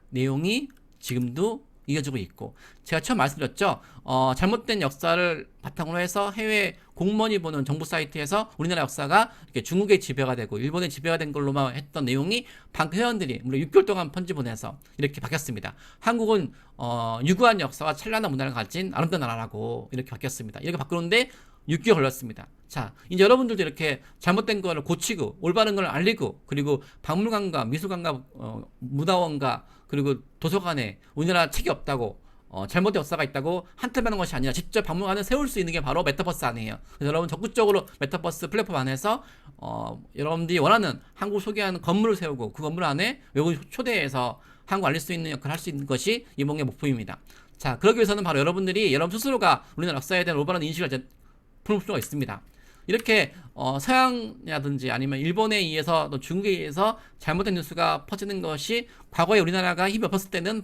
내용이 지금도 이어지고 있고 제가 처음 말씀드렸죠. 잘못된 역사를 바탕으로 해서 해외 공무원이 보는 정부 사이트에서 우리나라 역사가 이렇게 중국의 지배가 되고 일본의 지배가 된 걸로만 했던 내용이 방크 회원들이 무려 6개월 동안 편지 보내서 이렇게 바뀌었습니다. 한국은 유구한 역사와 찬란한 문화를 가진 아름다운 나라라고 이렇게 바뀌었습니다. 이렇게 바꾸는데 6개월 걸렸습니다. 자, 이제 여러분들도 이렇게 잘못된 거를 고치고 올바른 걸 알리고 그리고 박물관과 미술관과 문화원과 그리고 도서관에 우리나라 책이 없다고 잘못된 역사가 있다고 한탄하는 것이 아니라 직접 박물관을 세울 수 있는 게 바로 메타버스 안이에요. 그래서 여러분 적극적으로 메타버스 플랫폼 안에서 여러분들이 원하는 한국을 소개하는 건물을 세우고 그 건물 안에 외국인 초대해서 한국 알릴 수 있는 역할을 할 수 있는 것이 이몽의 목표입니다. 자, 그러기 위해서는 바로 여러분들이 여러분 스스로가 우리나라 역사에 대한 올바른 인식을 풀 필요가 있습니다. 이렇게 서양이라든지 아니면 일본에 의해서 또 중국에 의해서 잘못된 뉴스가 퍼지는 것이 과거에 우리나라가 힘이 없었을 때는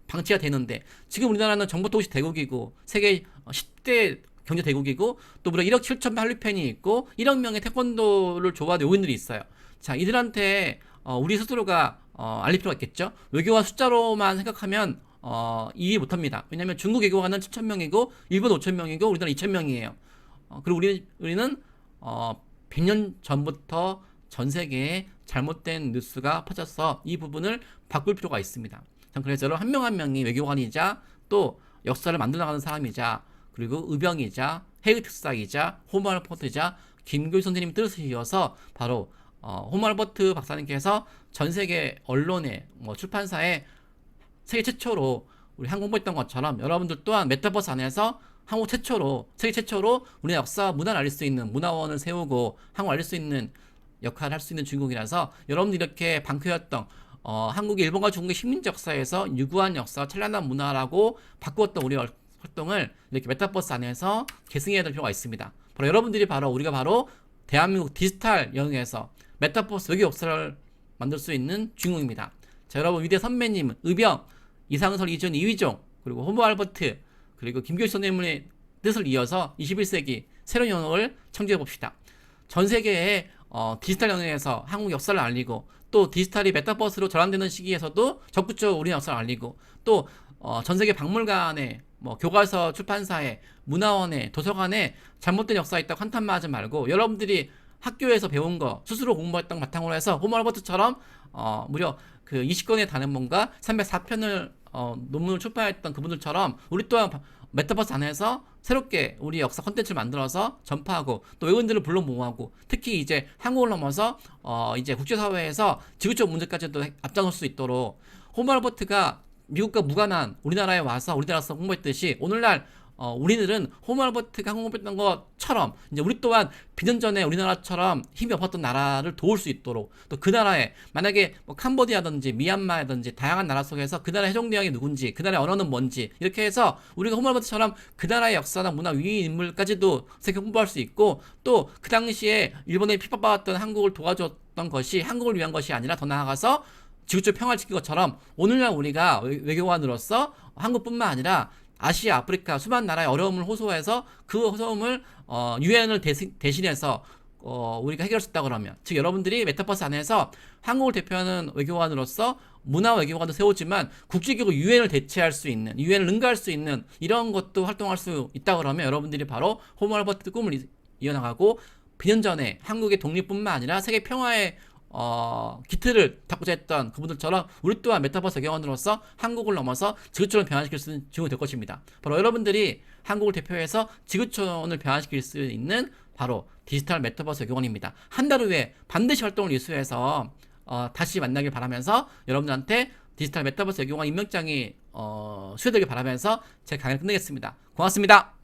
방치가 되는데 지금 우리나라는 정보통신 대국이고 세계 10대 경제 대국이고 또 무려 1억 7천 한류 팬이 있고 1억 명의 태권도를 좋아하는 외국인들이 있어요. 자, 이들한테 우리 스스로가 알릴 필요가 있겠죠. 외교와 숫자로만 생각하면 이해 못합니다. 왜냐하면 중국 외교관은 7,000명이고 일본 5,000명이고 우리나라 2,000명이에요. 그리고 우리는 100년 전부터 전 세계에 잘못된 뉴스가 퍼져서 이 부분을 바꿀 필요가 있습니다. 전 그래서 여러분 한 명 한 명이 외교관이자 또 역사를 만들어 나가는 사람이자 그리고 의병이자 해외 특사이자 호모알버트자 김교희 선생님이 뜻을 이어서 바로 호모알버트 박사님께서 전 세계 언론에 출판사에 세계 최초로 우리 한국 홍보했던 것처럼 여러분들 또한 메타버스 안에서 한국 최초로 세계 최초로 우리나라 역사 문화를 알릴 수 있는 문화원을 세우고 한국 알릴 수 있는 역할을 할 수 있는 주인공이라서 여러분들이 이렇게 방크였던 한국이 일본과 중국의 식민지 역사에서 유구한 역사, 찬란한 문화라고 바꾸었던 우리 활동을 이렇게 메타버스 안에서 계승해야 될 필요가 있습니다. 바로 여러분들이 우리가 바로 대한민국 디지털 영역에서 메타버스 외교 역사를 만들 수 있는 주인공입니다. 자, 여러분 위대 선배님 의병 이상설 이준 이휘종 그리고 호모 알버트 그리고 김교희 선생님의 뜻을 이어서 21세기 새로운 영역을 창조해 봅시다. 전 세계에 디지털 영역에서 한국 역사를 알리고 또 디지털이 메타버스로 전환되는 시기에서도 적극적으로 우리 역사를 알리고 또 전 세계 박물관에 교과서 출판사에 문화원에 도서관에 잘못된 역사가 있다고 한탄만 하지 말고 여러분들이 학교에서 배운 거 스스로 공부했던 바탕으로 해서 호모 알버트처럼 무려 그 20권에 달하는 분과 304편을 논문을 출판했던 그분들처럼 우리 또한 메타버스 안에서 새롭게 우리 역사 콘텐츠를 만들어서 전파하고 또 외국인들을 불러 모으고 특히 이제 한국을 넘어서 이제 국제사회에서 지구적 문제까지도 앞장설 수 있도록 호모 알버트가 미국과 무관한 우리나라에 와서 우리나라에서 홍보했듯이 오늘날 우리들은 호모 알버트가 홍보했던 것처럼 이제 우리 또한 비년 전에 우리나라처럼 힘이 없었던 나라를 도울 수 있도록 또 그 나라에 만약에 캄보디아든지 미얀마든지 다양한 나라 속에서 그 나라 해적대왕이 누군지 그 나라의 언어는 뭔지 이렇게 해서 우리가 호모 알버트처럼 그 나라의 역사나 문화 위인 인물까지도 세계 홍보할 수 있고 또 그 당시에 일본에 핍박받았던 한국을 도와줬던 것이 한국을 위한 것이 아니라 더 나아가서 지구적 평화를 지킨 것처럼 오늘날 우리가 외교관으로서 한국뿐만 아니라 아시아, 아프리카 수많은 나라의 어려움을 호소해서 그 어려움을 유엔을 대신해서 우리가 해결할 수 있다 그러면 즉 여러분들이 메타버스 안에서 한국을 대표하는 외교관으로서 문화 외교관도 세우지만 국제기구 유엔을 대체할 수 있는 유엔을 능가할 수 있는 이런 것도 활동할 수 있다 그러면 여러분들이 바로 호모 알버트 꿈을 이어나가고 비년 전에 한국의 독립뿐만 아니라 세계 평화의 기틀을 닦고자 했던 그분들처럼 우리 또한 메타버스 외교관으로서 한국을 넘어서 지구촌을 변화시킬 수 있는 주인공이 될 것입니다. 바로 여러분들이 한국을 대표해서 지구촌을 변화시킬 수 있는 바로 디지털 메타버스 외교관입니다. 한 달 후에 반드시 활동을 이수해서 다시 만나길 바라면서 여러분들한테 디지털 메타버스 외교관 임명장이 수여되길 바라면서 제 강의를 끝내겠습니다. 고맙습니다.